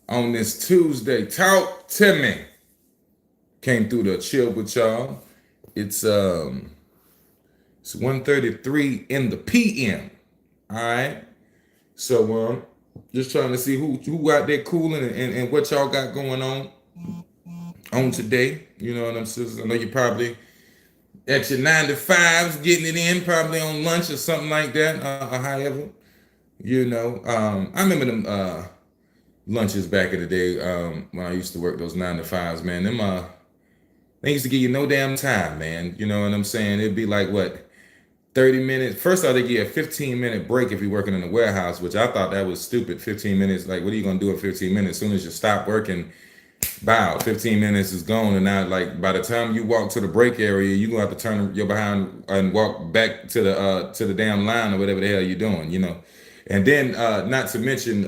on this Tuesday. Talk to me. Came through to chill with y'all. It's um it's 1:33 in the PM. All right. So just trying to see who out there cooling and what y'all got going on today. You know what I'm saying? I know you probably at your 9 to 5s getting it in, probably on lunch or something like that, or however. I remember them lunches back in the day when I used to work those 9 to 5s, man. Them they used to give you no damn time, man. You know what I'm saying? It'd be like what 30 minutes. First off, they give you a 15-minute break if you're working in a warehouse, which I thought that was stupid. 15 minutes, like what are you gonna do in 15 minutes? As soon as you stop working, bow, 15 minutes is gone. And now like by the time you walk to the break area, you're gonna have to turn your behind and walk back to the damn line or whatever the hell you're doing. And then not to mention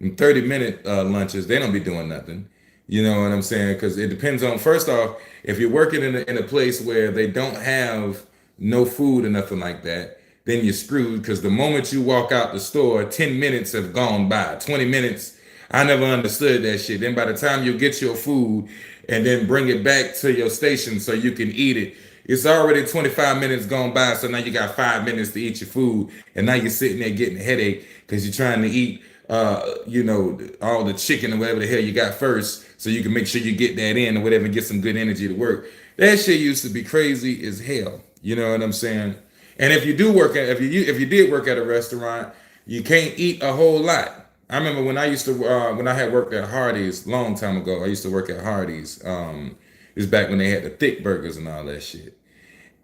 30-minute lunches, they don't be doing nothing. You know what I'm saying? Because it depends on, first off, if you're working in a place where they don't have no food or nothing like that, then you're screwed because the moment you walk out the store, 10 minutes have gone by. 20 minutes, I never understood that shit. Then by the time you get your food and then bring it back to your station so you can eat it, it's already 25 minutes gone by. So now you got 5 minutes to eat your food. And now you're sitting there getting a headache because you're trying to eat all the chicken or whatever the hell you got first, so you can make sure you get that in or whatever and get some good energy to work. That shit used to be crazy as hell. You know what I'm saying? And if you do work at if you did work at a restaurant, you can't eat a whole lot. I remember when I used to when I had worked at Hardee's long time ago. I used to work at Hardee's. It was back when they had the thick burgers and all that shit.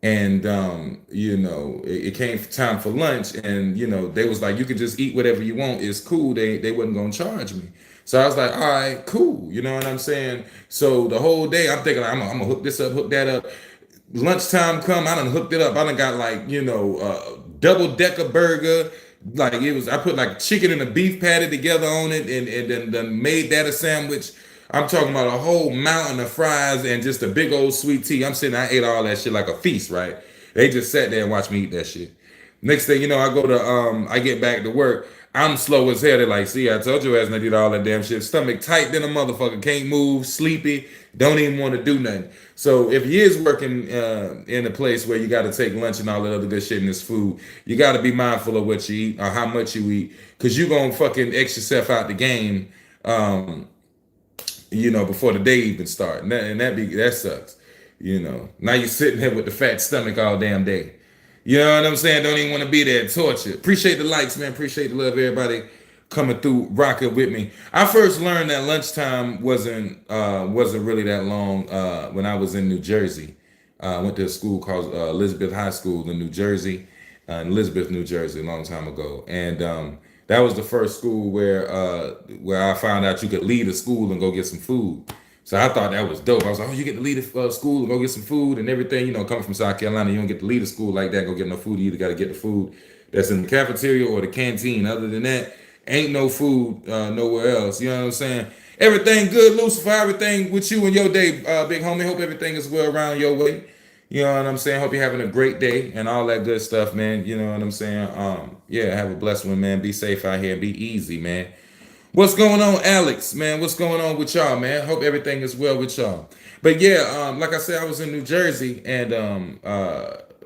And it came time for lunch, and they was like, you could just eat whatever you want, it's cool. They wasn't gonna charge me. So I was like, all right, cool. You know what I'm saying? So the whole day I'm thinking, I'm gonna hook this up, hook that up. Lunchtime come, I done hooked it up. I done got like double decker burger. Like it was, I put like chicken and a beef patty together on it, and then made that a sandwich. I'm talking about a whole mountain of fries and just a big old sweet tea. I ate all that shit like a feast, right? They just sat there and watched me eat that shit. Next thing you know, I get back to work. I'm slow as hell. They're like, see, I told you ass not to eat all that damn shit. Stomach tight than a motherfucker. Can't move, sleepy, don't even want to do nothing. So if you is working in a place where you got to take lunch and all that other good shit in this food, you got to be mindful of what you eat or how much you eat, because you going to fucking X yourself out the game, before the day even start. And that sucks. Now you're sitting here with the fat stomach all damn day. You know what I'm saying? Don't even want to be there. Torture. Appreciate the likes, man. Appreciate the love, everybody coming through, rocking with me. I first learned that lunchtime wasn't really that long when I was in New Jersey. I went to a school called Elizabeth High School in New Jersey, in Elizabeth, New Jersey, a long time ago, and that was the first school where I found out you could leave the school and go get some food. So I thought that was dope. I was like, oh, you get to leave the school and go get some food and everything. Coming from South Carolina, you don't get to leave the school like that, go get no food. You either got to get the food that's in the cafeteria or the canteen. Other than that, ain't no food nowhere else. You know what I'm saying? Everything good, Lucifer. Everything with you and your day, big homie. Hope everything is well around your way. You know what I'm saying? Hope you're having a great day and all that good stuff, man. You know what I'm saying? Yeah, have a blessed one, man. Be safe out here and be easy, man. What's going on, Alex, man? What's going on with y'all, man? Hope everything is well with y'all. But yeah, like I said, I was in New Jersey, and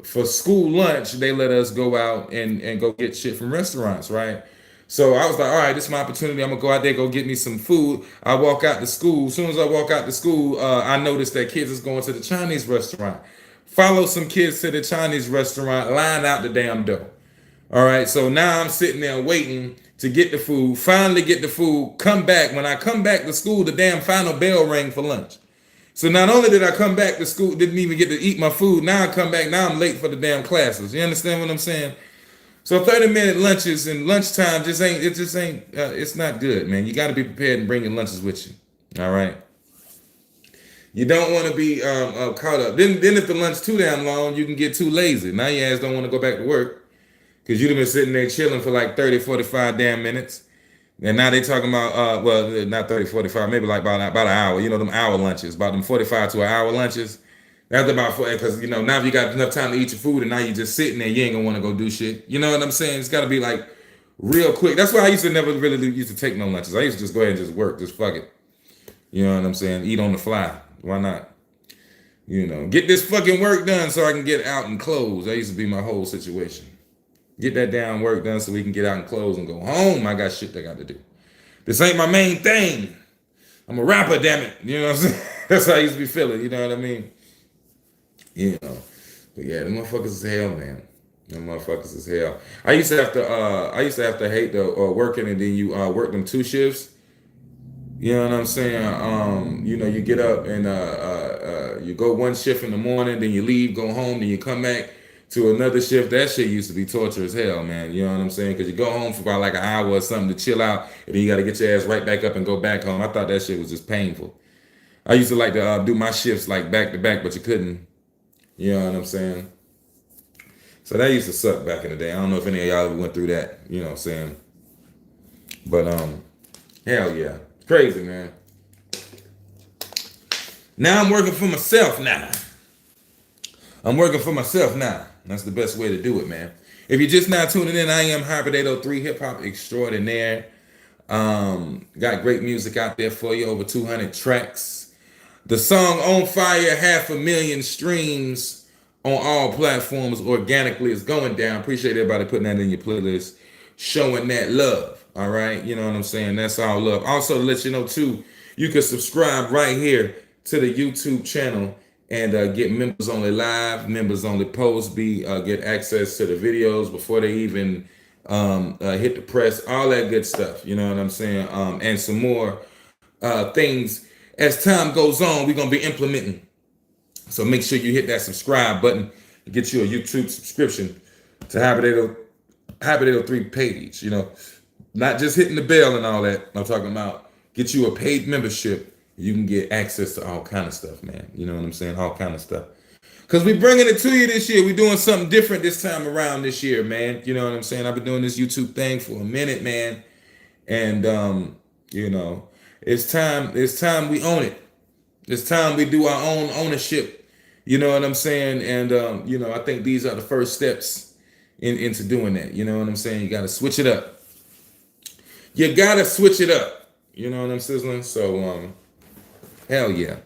for school lunch, they let us go out and go get shit from restaurants, right? So I was like, all right, this is my opportunity. I'm gonna go out there, go get me some food. I walk out to school. As soon as I walk out to school, I noticed that kids is going to the Chinese restaurant. Follow some kids to the Chinese restaurant, line out the damn door. All right, so now I'm sitting there waiting to get the food, finally get the food, come back. When I come back to school, the damn final bell rang for lunch. So not only did I come back to school, didn't even get to eat my food, now I come back, now I'm late for the damn classes. You understand what I'm saying? So 30-minute lunches and lunchtime it's not good, man. You got to be prepared and bring your lunches with you. All right. You don't want to be caught up. Then if the lunch too damn long, you can get too lazy. Now your ass don't want to go back to work because you've been sitting there chilling for like 30, 45 damn minutes. And now they talking about, not 30, 45, maybe like about an hour. Them hour lunches, about them 45 to an hour lunches. That's about, because, now if you got enough time to eat your food and now you're just sitting there, you ain't going to want to go do shit. You know what I'm saying? It's got to be like real quick. That's why I used to never really used to take no lunches. I used to just go ahead and just work, just fuck it. You know what I'm saying? Eat on the fly. Why not? You know, get this fucking work done so I can get out and close. That used to be my whole situation. Get that damn work done so we can get out and close and go home. I got shit I got to do. This ain't my main thing. I'm a rapper, damn it. You know what I'm saying? That's how I used to be feeling. You know what I mean? You know. But yeah, the motherfuckers is hell, man. Them motherfuckers is hell. I used to have to hate the working and then you work them 2 shifts. You know what I'm saying? You know, you get up and you go 1 shift in the morning, then you leave, go home, then you come back to another shift. That shit used to be torture as hell, man. You know what I'm saying? Because you go home for about like an hour or something to chill out, and then you got to get your ass right back up and go back home. I thought that shit was just painful. I used to like to do my shifts like back to back, but you couldn't. You know what I'm saying? So that used to suck back in the day. I don't know if any of y'all ever went through that. You know what I'm saying? But hell yeah. Crazy, man. Now I'm working for myself now. I'm working for myself now. That's the best way to do it, man. If you're just now tuning in, I am Hybrid 803 hip hop extraordinaire. Got great music out there for you, over 200 tracks. The song On Fire, 500,000 streams on all platforms organically. Is going down. Appreciate everybody putting that in your playlist, showing that love. All right, you know what I'm saying? That's all love. Also, to let you know too, you can subscribe right here to the YouTube channel and get members only live, members only posts, get access to the videos before they even hit the press, all that good stuff. You know what I'm saying? And some more things as time goes on, we're gonna be implementing. So make sure you hit that subscribe button to get you a YouTube subscription to Hybrid 803 page. You know. Not just hitting the bell and all that. I'm talking about get you a paid membership. You can get access to all kind of stuff, man. You know what I'm saying? All kind of stuff. Because we're bringing it to you this year. We're doing something different this time around this year, man. You know what I'm saying? I've been doing this YouTube thing for a minute, man. And, you know, it's time we own it. It's time we do our own ownership. You know what I'm saying? And, you know, I think these are the first steps into doing that. You know what I'm saying? You got to switch it up. You gotta switch it up. You know what I'm sizzling? So hell yeah.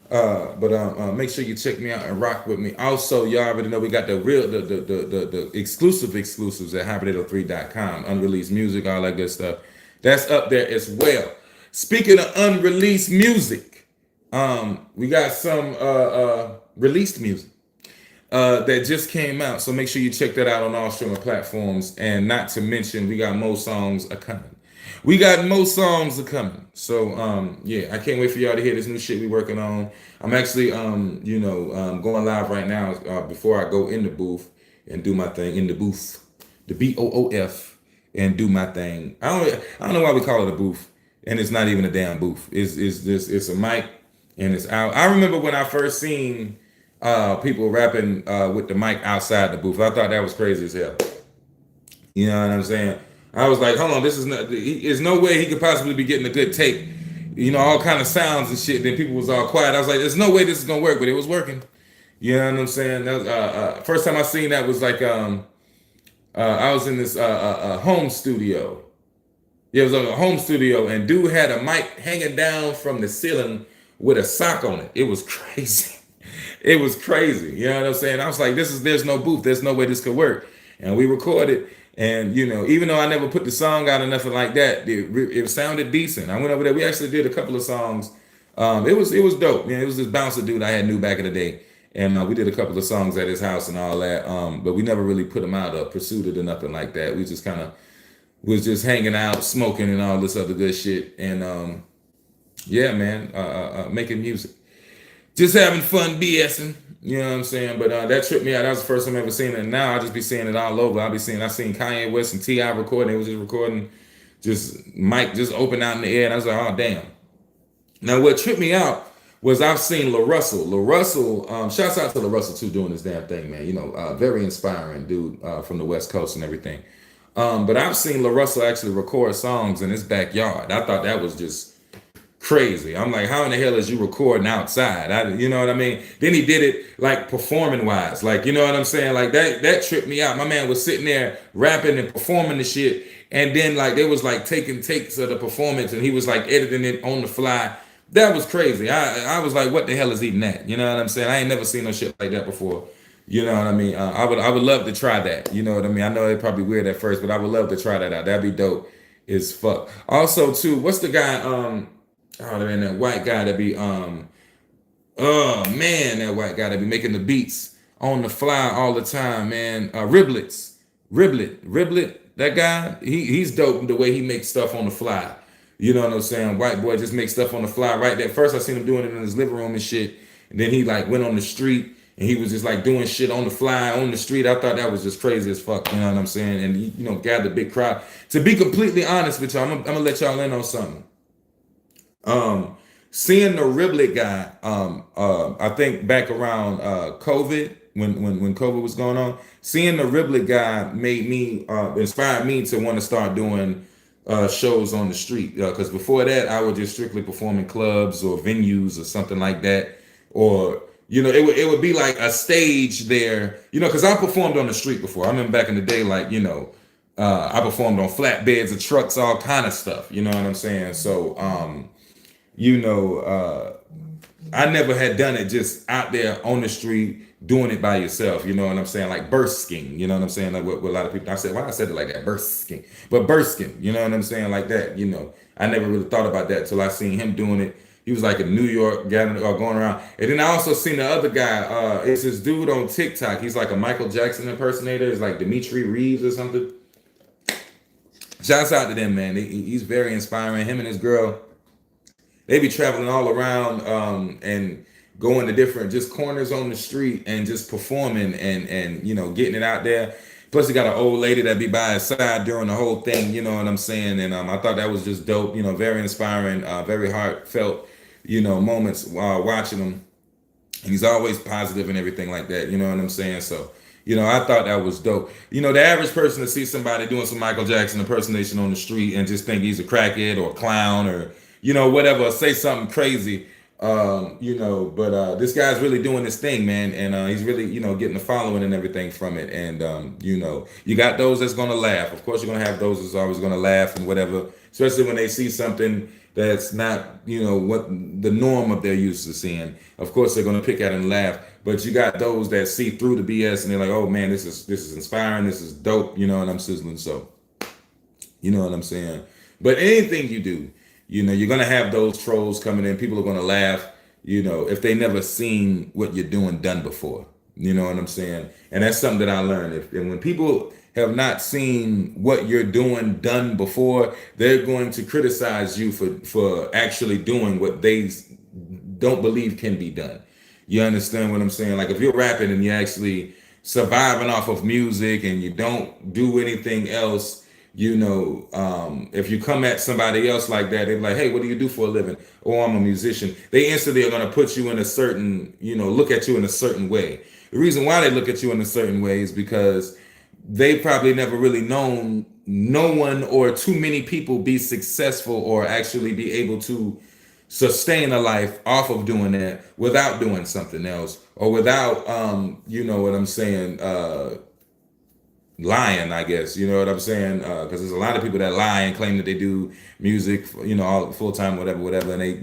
But make sure you check me out and rock with me. Also, y'all already know we got the exclusives at hybrid803.com. Unreleased music, all that good stuff. That's up there as well. Speaking of unreleased music, we got some released music that just came out. So make sure you check that out on all streaming platforms. And not to mention, we got more songs coming. We got more songs coming. So yeah, I can't wait for y'all to hear this new shit we working on. I'm actually you know, going live right now before I go in the booth and do my thing in the booth, the BOOF, and do my thing. I don't know why we call it a booth, and it's not even a damn booth. It's a mic and it's out. I remember when I first seen people rapping with the mic outside the booth. I thought that was crazy as hell. You know what I'm saying? I was like, hold on, there's no way he could possibly be getting a good take. You know, all kind of sounds and shit. Then people was all quiet. I was like, there's no way this is gonna work, but it was working. You know what I'm saying? That was, first time I seen that was like I was in this home studio. Yeah, it was a home studio, and dude had a mic hanging down from the ceiling with a sock on it. It was crazy. It was crazy. You know what I'm saying? I was like, there's no booth. There's no way this could work. And we recorded. And, you know, even though I never put the song out or nothing like that, it sounded decent. I went over there. We actually did a couple of songs. It was dope. Man, it was this bouncer dude I knew back in the day. And we did a couple of songs at his house and all that. But we never really put them out or pursued it or nothing like that. We just kind of was just hanging out, smoking and all this other good shit. And, yeah, man, making music. Just having fun BSing. You know what I'm saying? But that tripped me out. That was the first time I ever seen it. And now I just be seeing it all over. I seen Kanye West and T.I. recording. They was just recording, just mic just open out in the air. And I was like, oh, damn. Now, what tripped me out was I've seen La Russell. La Russell, shouts out to La Russell too, doing this damn thing, man. You know, very inspiring dude from the West Coast and everything. But I've seen La Russell actually record songs in his backyard. I thought that was just crazy. I'm like, how in the hell is you recording outside? You know what I mean? Then he did it like performing wise, like, you know what I'm saying? Like that tripped me out. My man was sitting there rapping and performing the shit, and then like they was like taking takes of the performance, and he was like editing it on the fly. That was crazy. I was like, what the hell is even that? You know what I'm saying? I ain't never seen no shit like that before. You know what I mean? I would love to try that. You know what I mean? I know it's probably weird at first, but I would love to try that out. That'd be dope as fuck. Also, too, what's the guy? Oh man, that white guy that be oh man, that white guy that be making the beats on the fly all the time, man. Riblet. That guy, he's dope the way he makes stuff on the fly. You know what I'm saying? White boy just makes stuff on the fly right there. First, I seen him doing it in his living room and shit, and then he like went on the street and he was just like doing shit on the fly on the street. I thought that was just crazy as fuck. You know what I'm saying? And he, gathered a big crowd. To be completely honest with y'all, I'm gonna let y'all in on something. Um, Seeing the Riblet guy, I think back around COVID, when COVID was going on, seeing the Riblet guy made me inspired me to want to start doing shows on the street. Because before that, I would just strictly perform in clubs or venues or something like that, or it would be like a stage there, because I performed on the street before. I remember back in the day, like I performed on flatbeds of trucks, all kind of stuff. You know what I'm saying? So. You know, I never had done it just out there on the street doing it by yourself. You know what I'm saying? Like bursking. You know what I'm saying? Like what a lot of people. I said, why I said it like that? Bursking, but bursking. You know what I'm saying? Like that. I never really thought about that till I seen him doing it. He was like in New York, gathering or going around. And then I also seen the other guy. It's this dude on TikTok. He's like a Michael Jackson impersonator. It's like Dimitri Reeves or something. Shouts out to them, man. He's very inspiring. Him and his girl. They be traveling all around and going to different just corners on the street and just performing and getting it out there. Plus, he got an old lady that be by his side during the whole thing. You know what I'm saying? And I thought that was just dope. Very inspiring, very heartfelt. Moments while watching him. And he's always positive and everything like that. You know what I'm saying? So. I thought that was dope. The average person to see somebody doing some Michael Jackson impersonation on the street and just think he's a crackhead or a clown or whatever, say something crazy, but this guy's really doing this thing, man, and he's really, getting the following and everything from it, and you got those that's gonna laugh. Of course, you're gonna have those that's always gonna laugh and whatever, especially when they see something that's not, what the norm of they're used to seeing. Of course, they're gonna pick at it and laugh, but you got those that see through the BS and they're like, oh man, this is inspiring, this is dope, and I'm sizzling. So, you know what I'm saying? But anything you do. You're gonna have those trolls coming in. People are gonna laugh, if they never seen what you're doing done before. You know what I'm saying? And that's something that I learned. And when people have not seen what you're doing done before, they're going to criticize you for actually doing what they don't believe can be done. You understand what I'm saying? Like if you're rapping and you're actually surviving off of music and you don't do anything else. If you come at somebody else like that, they're like, hey, what do you do for a living? Oh, I'm a musician. They instantly are going to put you in a certain, look at you in a certain way. The reason why they look at you in a certain way is because they probably never really known no one or too many people be successful or actually be able to sustain a life off of doing that without doing something else or without, you know what I'm saying, lying, I guess, you know what I'm saying? Because there's a lot of people that lie and claim that they do music, all full time, whatever, and they,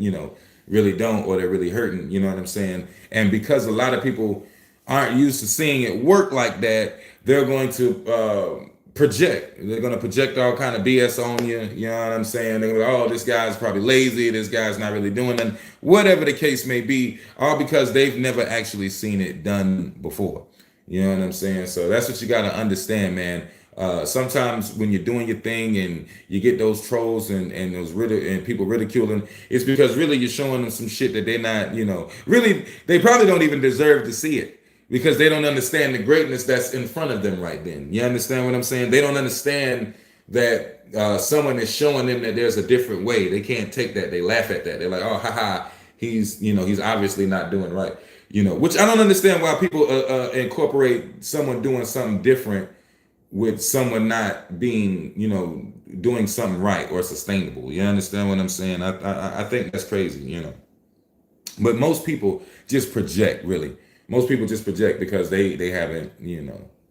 really don't, or they're really hurting, you know what I'm saying? And because a lot of people aren't used to seeing it work like that, they're going to project. They're going to project all kind of BS on you, you know what I'm saying? They're going to be like, oh, this guy's probably lazy, this guy's not really doing it, whatever the case may be, all because they've never actually seen it done before. You know what I'm saying? So that's what you got to understand, man. Sometimes when you're doing your thing and you get those trolls and those and people ridiculing, it's because really you're showing them some shit that they're not, really, they probably don't even deserve to see it because they don't understand the greatness that's in front of them right then. You understand what I'm saying? They don't understand that someone is showing them that there's a different way. They can't take that. They laugh at that. They're like, oh, haha, he's obviously not doing right. Which I don't understand why people incorporate someone doing something different with someone not being, doing something right or sustainable. You understand what I'm saying? I think that's crazy, But most people just project, really. Most people just project because they haven't,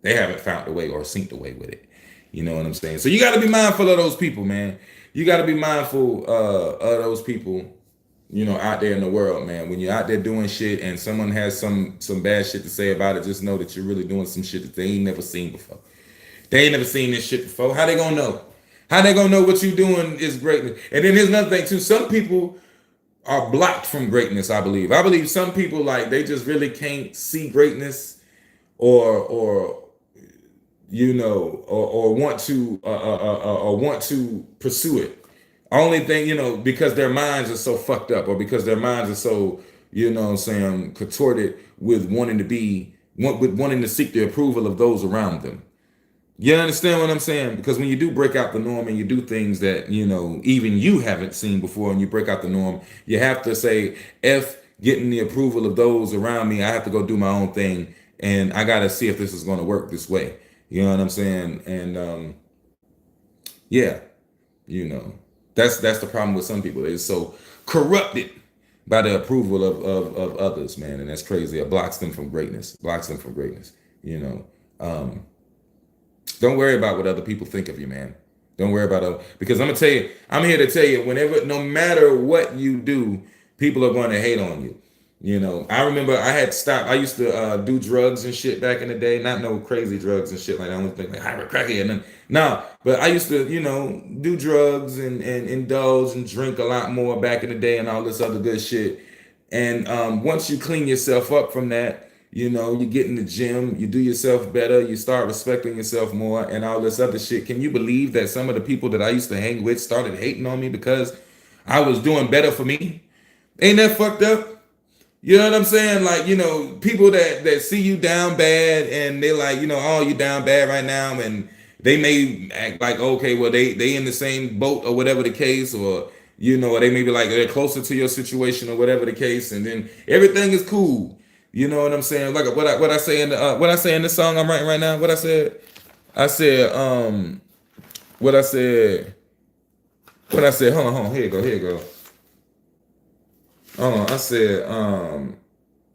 they haven't found a way or synced a way with it. You know what I'm saying? So you got to be mindful of those people, man. You got to be mindful of those people, you know, out there in the world, man. When you're out there doing shit and someone has some bad shit to say about it, just know that you're really doing some shit that they ain't never seen before. They ain't never seen this shit before. How they gonna know? How they gonna know what you doing is greatness? And then here's another thing too. Some people are blocked from greatness. I believe. I believe some people like they just really can't see greatness, or you know, or want to or want to pursue it. Only thing, you know, because their minds are so fucked up, or because their minds are so, you know what I'm saying, contorted with wanting to seek the approval of those around them. You understand what I'm saying? Because when you do break out the norm and you do things that, you know, even you haven't seen before, and you break out the norm, you have to say, F getting the approval of those around me. I have to go do my own thing. And I got to see if this is going to work this way. You know what I'm saying? And yeah, you know, that's the problem with some people. They're so corrupted by the approval of others, man. And that's crazy. It blocks them from greatness, you know. Don't worry about what other people think of you, man. Don't worry about it. Because I'm gonna tell you, I'm here to tell you, whenever, no matter what you do, people are going to hate on you. You know, I remember I had stopped. I used to do drugs and shit back in the day. Not no crazy drugs and shit like that. I don't think like hyper cracky and then no. But I used to, you know, do drugs and indulge and drink a lot more back in the day and all this other good shit. And once you clean yourself up from that, you know, you get in the gym, you do yourself better, you start respecting yourself more, and all this other shit. Can you believe that some of the people that I used to hang with started hating on me because I was doing better for me? Ain't that fucked up? You know what I'm saying? Like, you know, people that see you down bad and they're like, you know, oh, you down bad right now, and they may act like, okay, well, they in the same boat or whatever the case, or you know, or they may be like they're closer to your situation or whatever the case, and then everything is cool. You know what I'm saying? Like what I say in the what I say in the song I'm writing right now. What I said what I said what I said. Hold on, here you go. I said,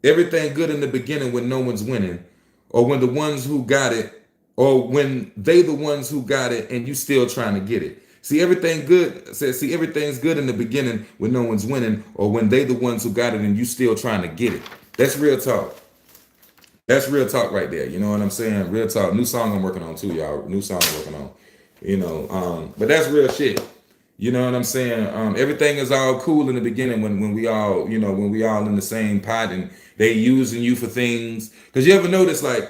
everything good in the beginning when no one's winning, or when the ones who got it, or when they the ones who got it and you still trying to get it. See everything good. Says see everything's good in the beginning when no one's winning, or when they the ones who got it and you still trying to get it. That's real talk. That's real talk right there. You know what I'm saying? Real talk. New song I'm working on too, y'all. New song I'm working on. You know, but that's real shit. You know what I'm saying? Everything is all cool in the beginning when we all, you know, when we all in the same pot and they using you for things. Cause you ever notice like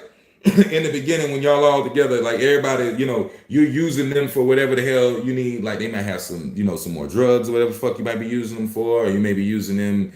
in the beginning when y'all all together, like everybody, you know, you're using them for whatever the hell you need. Like they might have some, you know, some more drugs or whatever the fuck you might be using them for, or you may be using them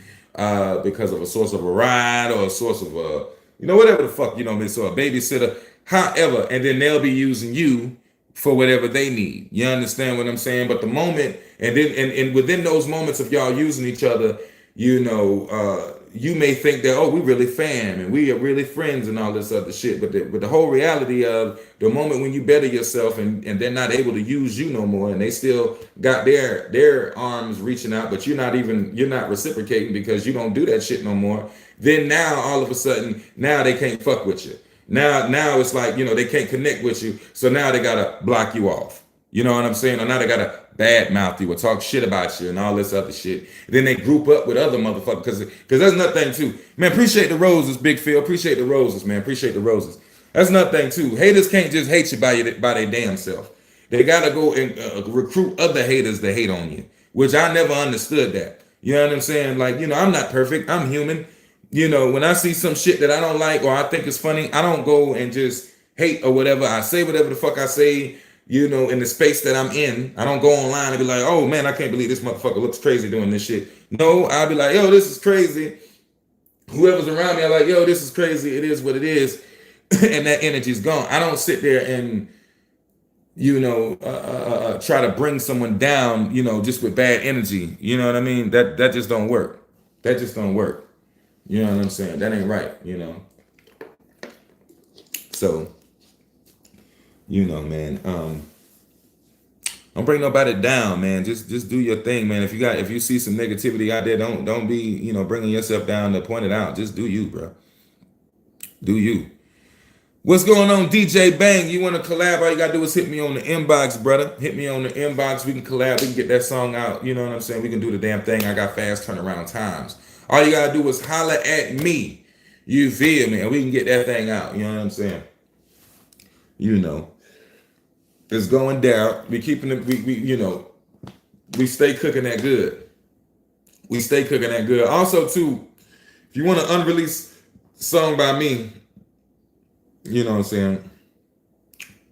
because of a source of a ride or a source of a, you know, whatever the fuck, you know, so a babysitter, however, and then they'll be using you for whatever they need. You understand what I'm saying? But the moment, and then and within those moments of y'all using each other, you know, you may think that, oh, we really fam and we are really friends and all this other shit. But the whole reality of the moment when you better yourself and they're not able to use you no more, and they still got their arms reaching out, but you're not reciprocating because you don't do that shit no more. Then now all of a sudden, now they can't fuck with you. Now it's like, you know, they can't connect with you. So now they gotta block you off. You know what I'm saying? Or now they gotta bad mouth you or talk shit about you and all this other shit. And then they group up with other motherfuckers because that's another thing too. Man, appreciate the roses, Big Phil. Appreciate the roses, man. Appreciate the roses. That's another thing too. Haters can't just hate you by their damn self. They gotta go and recruit other haters to hate on you, which I never understood that. You know what I'm saying? Like, you know, I'm not perfect. I'm human. You know, when I see some shit that I don't like or I think is funny, I don't go and just hate or whatever. I say whatever the fuck I say, you know, in the space that I'm in. I don't go online and be like, oh man, I can't believe this motherfucker looks crazy doing this shit. No, I'll be like, yo, this is crazy. Whoever's around me, I'm like, yo, this is crazy. It is what it is. And that energy's gone. I don't sit there and, you know, try to bring someone down, you know, just with bad energy. You know what I mean? That just don't work. That just don't work. You know what I'm saying? That ain't right, you know. So, you know, man, don't bring nobody down, man. Just do your thing, man. If you see some negativity out there, don't be, you know, bringing yourself down to point it out. Just do you, bro. Do you. What's going on, DJ Bang? You want to collab? All you gotta do is hit me on the inbox, brother. Hit me on the inbox. We can collab. We can get that song out. You know what I'm saying? We can do the damn thing. I got fast turnaround times. All you gotta do is holler at me. You feel me? And we can get that thing out. You know what I'm saying? You know, it's going down. We keeping it. We stay cooking that good. We stay cooking that good. Also, too, if you want an unreleased song by me, you know what I'm saying,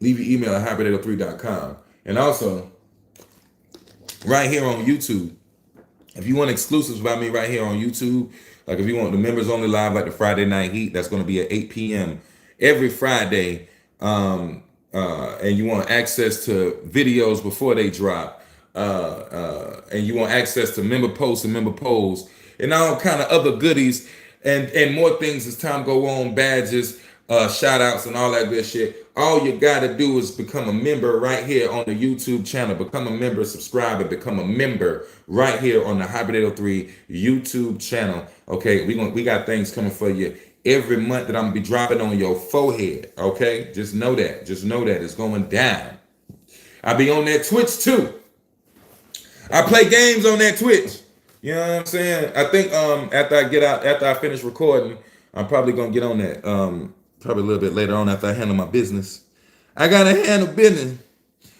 leave your email at hybrid803.com. And also, right here on YouTube, if you want exclusives by me right here on YouTube, like if you want the members only live, like the Friday Night Heat, that's going to be at 8 p.m. every Friday. And you want access to videos before they drop. And you want access to member posts and member polls and all kind of other goodies and more things as time go on, badges, shout outs and all that good shit. All you gotta do is become a member right here on the YouTube channel. Become a member, subscribe, and become a member right here on the Hybrid 803 YouTube channel. Okay, we got things coming for you every month that I'm gonna be dropping on your forehead. Okay, just know that. Just know that it's going down. I'll be on that Twitch too. I play games on that Twitch. You know what I'm saying? I think after I finish recording, I'm probably gonna get on that. Probably a little bit later on after I handle my business. I gotta handle business.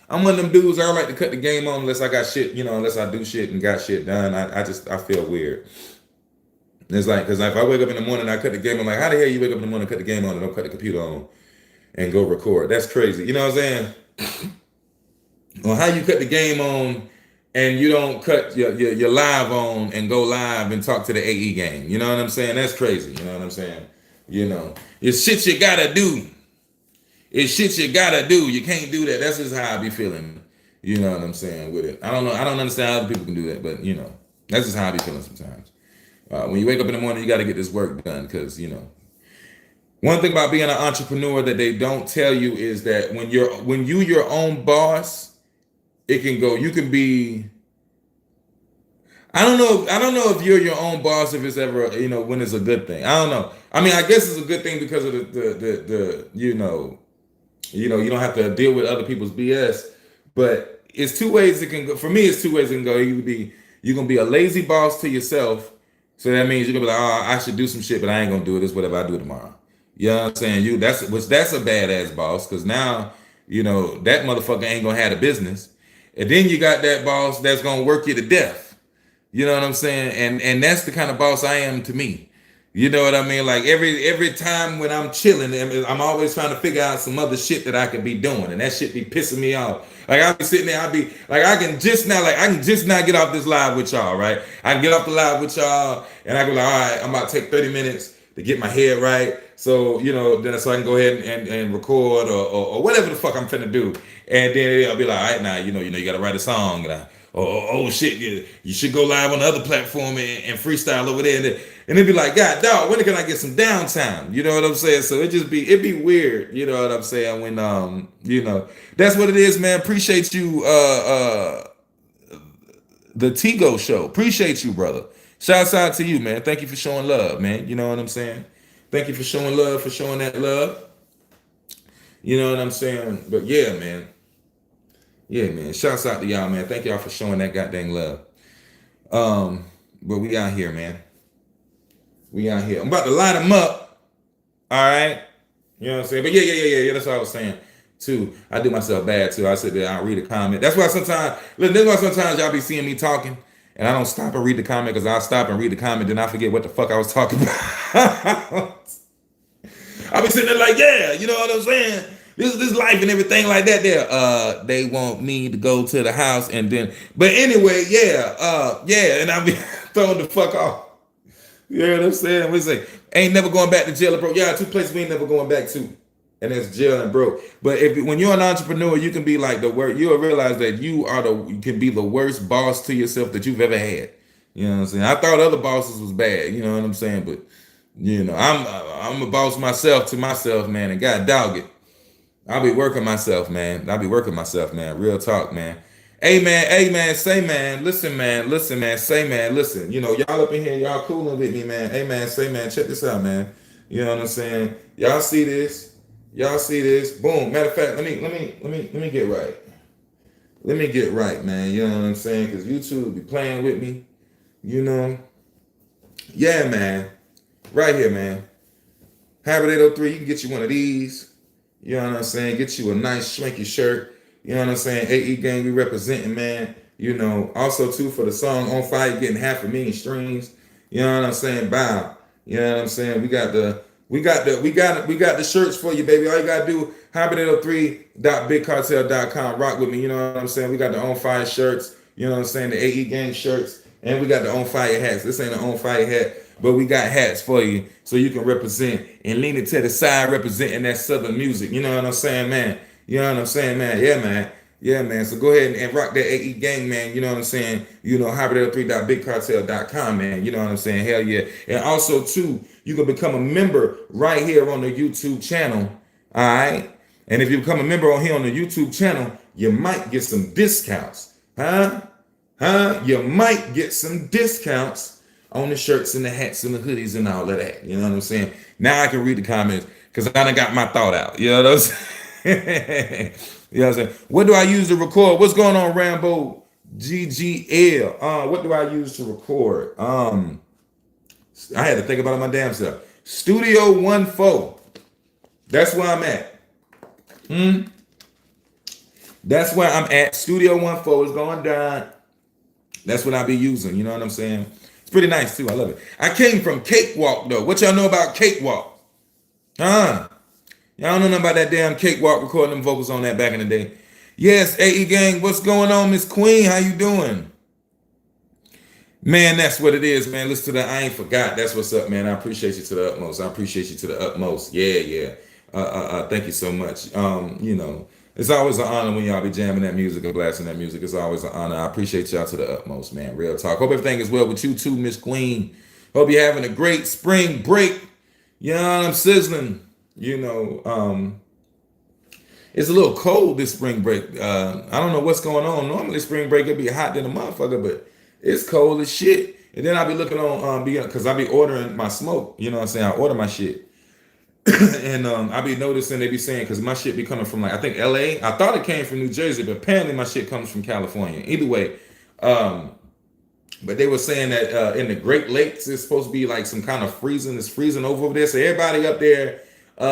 I'm one of them dudes. I don't like to cut the game on unless I got shit. You know, unless I do shit and got shit done. I feel weird. It's like, because if I wake up in the morning and I cut the game, I'm like, how the hell you wake up in the morning and cut the game on and don't cut the computer on and go record? That's crazy. You know what I'm saying? Or how you cut the game on and you don't cut your live on and go live and talk to the AE game. You know what I'm saying? That's crazy. You know what I'm saying? You know, it's shit you gotta do. It's shit you gotta do. You can't do that. That's just how I be feeling. You know what I'm saying with it. I don't know. I don't understand how other people can do that, but you know, that's just how I be feeling sometimes. When you wake up in the morning, you got to get this work done because, you know, one thing about being an entrepreneur that they don't tell you is that when you your own boss, it can go. You can be. I don't know if you're your own boss, if it's ever, you know, when it's a good thing. I don't know. I mean, I guess it's a good thing because of the you know, you don't have to deal with other people's BS. But it's two ways it can go. For me, it's two ways it can go. You're gonna be a lazy boss to yourself. So that means you're gonna be like, oh, I should do some shit, but I ain't gonna do it. It's whatever I do tomorrow. You know what I'm saying? That's a badass boss, because now, you know, that motherfucker ain't gonna have a business. And then you got that boss that's gonna work you to death. You know what I'm saying? And that's the kind of boss I am to me. You know what I mean? Like every time when I'm chilling, I'm always trying to figure out some other shit that I could be doing, and that shit be pissing me off. Like I'll be sitting there, I'll be like, I can just now get off this live with y'all, right? I can get off the live with y'all, and I go like, all right, I'm about to take 30 minutes to get my head right. So, you know, then so I can go ahead and record or whatever the fuck I'm finna do. And then I'll be like, all right, now, you know, you gotta write a song. And oh shit, you should go live on the other platform and freestyle over there. And it'd be like, God dog, when can I get some downtime? You know what I'm saying? So it'd be weird, you know what I'm saying? When you know, that's what it is, man. Appreciate you, the Tigo show. Appreciate you, brother. Shouts out to you, man. Thank you for showing love, man. You know what I'm saying? Thank you for showing love, for showing that love. You know what I'm saying? But yeah, man. Yeah, man. Shouts out to y'all, man. Thank y'all for showing that goddamn love. But we out here, man. We out here. I'm about to light them up. All right. You know what I'm saying? But yeah. That's what I was saying too. I do myself bad too. I sit there, I read a comment. That's why sometimes y'all be seeing me talking and I don't stop and read the comment, because I'll stop and read the comment, then I forget what the fuck I was talking about. I'll be sitting there like, yeah, you know what I'm saying? This life and everything like that there. They want me to go to the house and then, but anyway, yeah, and I'll be throwing the fuck off. You know what I'm saying? We say, ain't never going back to jail or broke. Yeah, two places we ain't never going back to. And that's jail and broke. But when you're an entrepreneur, you can be like the worst. You'll realize that you can be the worst boss to yourself that you've ever had. You know what I'm saying? I thought other bosses was bad. You know what I'm saying? But you know, I'm a boss myself to myself, man. And God dog it, I'll be working myself, man. Real talk, man. Hey man, say man, listen man, say man, listen. You know, y'all up in here, y'all cooling with me, man. Hey man, say man, check this out, man. You know what I'm saying? Y'all see this? Y'all see this? Boom. Matter of fact, let me get right. Let me get right, man. You know what I'm saying? Because YouTube be playing with me. You know? Yeah, man. Right here, man. Habit 803, you can get you one of these. You know what I'm saying? Get you a nice swanky shirt. You know what I'm saying? AE gang, we representing, man. You know, also too for the song On Fire, getting 500,000 streams. You know what I'm saying? Bow. You know what I'm saying? We got the shirts for you, baby. All you gotta do, habit803.bigcartel.com. Rock with me. You know what I'm saying? We got the On Fire shirts. You know what I'm saying? The AE gang shirts. And we got the On Fire hats. This ain't an On Fire hat, but we got hats for you so you can represent and lean it to the side representing that Southern music. You know what I'm saying, man? You know what I'm saying, man? Yeah, man. Yeah, man. So go ahead and rock that AE gang, man. You know what I'm saying? You know, habit803.bigcartel.com, man. You know what I'm saying? Hell yeah. And also, too, you can become a member right here on the YouTube channel. All right? And if you become a member on here on the YouTube channel, you might get some discounts. Huh? You might get some discounts on the shirts and the hats and the hoodies and all of that. You know what I'm saying? Now I can read the comments because I done got my thought out. You know what I'm saying? You know what I'm saying? What do I use to record? What's going on, Rambo GGL? What do I use to record? I had to think about it my damn self. Studio 14. That's where I'm at. That's where I'm at. Studio 14 is going down. That's what I be using. You know what I'm saying? It's pretty nice too. I love it. I came from Cakewalk though. What y'all know about Cakewalk? Huh? Y'all don't know nothing about that damn Cakewalk, recording them vocals on that back in the day. Yes, AE gang, what's going on, Miss Queen? How you doing? Man, that's what it is, man. Listen to that. I ain't forgot. That's what's up, man. I appreciate you to the utmost. I appreciate you to the utmost. Yeah. Thank you so much. You know, it's always an honor when y'all be jamming that music and blasting that music. It's always an honor. I appreciate y'all to the utmost, man. Real talk. Hope everything is well with you too, Miss Queen. Hope you're having a great spring break. You know, I'm sizzling. You know, it's a little cold this spring break. I don't know what's going on. Normally spring break it'd be hot than a motherfucker, but it's cold as shit. And then I'll be looking on because I be ordering my smoke. You know what I'm saying? I order my shit. And I be noticing they be saying because my shit be coming from like I think LA. I thought it came from New Jersey, but apparently my shit comes from California. Either way, but they were saying that in the Great Lakes it's supposed to be like some kind of freezing. It's freezing over there. So everybody up there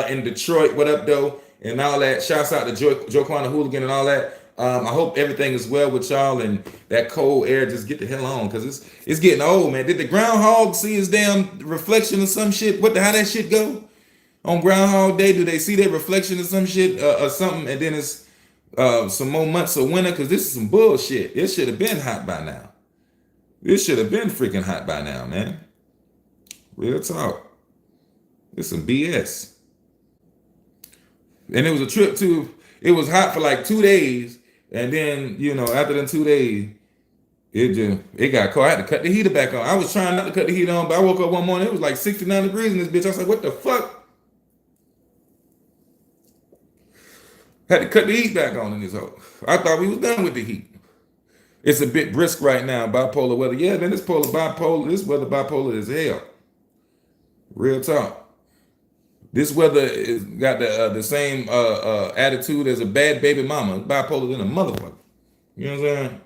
in Detroit, what up though, and all that. Shouts out to Joquan the Hooligan and all that. I hope everything is well with y'all and that cold air just get the hell on because it's getting old, man. Did the groundhog see his damn reflection or some shit? How that shit go? On Groundhog Day, do they see their reflection or some shit or something? And then it's some more months of winter because this is some bullshit. It should have been hot by now. This should have been freaking hot by now, man. Real talk. It's some BS. And it was a trip to, it was hot for like 2 days. And then, you know, after the 2 days, it got cold. I had to cut the heater back on. I was trying not to cut the heater on, but I woke up one morning, it was like 69 degrees in this bitch. I was like, what the fuck? Had to cut the heat back on in this hole. I thought we was done with the heat. It's a bit brisk right now, bipolar weather. Yeah, man, this weather bipolar as hell. Real talk. This weather is got the same attitude as a bad baby mama. Bipolar than a motherfucker. You know what I'm saying?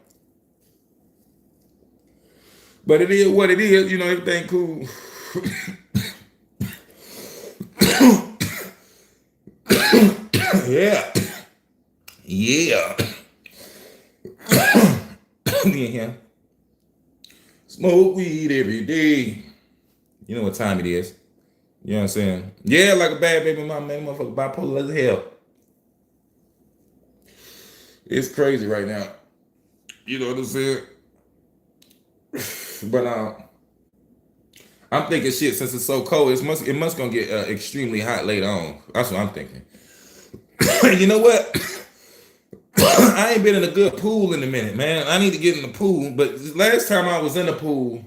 But it is what it is. You know, everything cool. Yeah. Yeah. Smoke weed every day. You know what time it is. You know what I'm saying? Yeah, like a bad baby mama, man. Motherfucker bipolar as hell. It's crazy right now. You know what I'm saying? But I'm thinking shit, since it's so cold, it must gonna get extremely hot later on. That's what I'm thinking. You know what? I ain't been in a good pool in a minute, man. I need to get in the pool. But last time I was in the pool,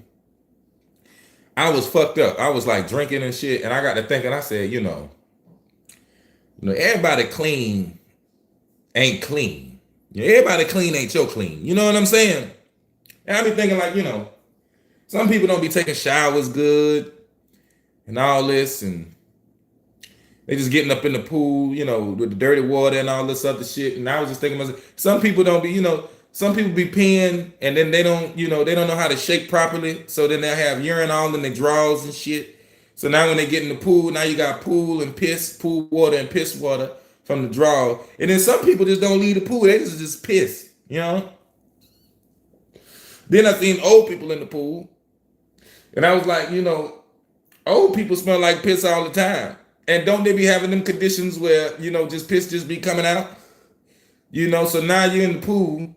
I was fucked up. I was like drinking and shit, and I got to thinking. I said, you know, everybody clean ain't clean. Everybody clean ain't your clean. You know what I'm saying? And I be thinking like, you know, some people don't be taking showers good and all this, and They just getting up in the pool, with the dirty water and all this other shit. And I was just thinking myself, some people don't be, some people be peeing and then they don't, they don't know how to shake properly. So then they have urine all in their drawers and shit. So now when they get in the pool, now you got pool water and piss water from the draw. And then some people just don't leave the pool. They just piss. Then I seen old people in the pool. And I was like, old people smell like piss all the time. And don't they be having them conditions where, just piss just be coming out? So now you're in the pool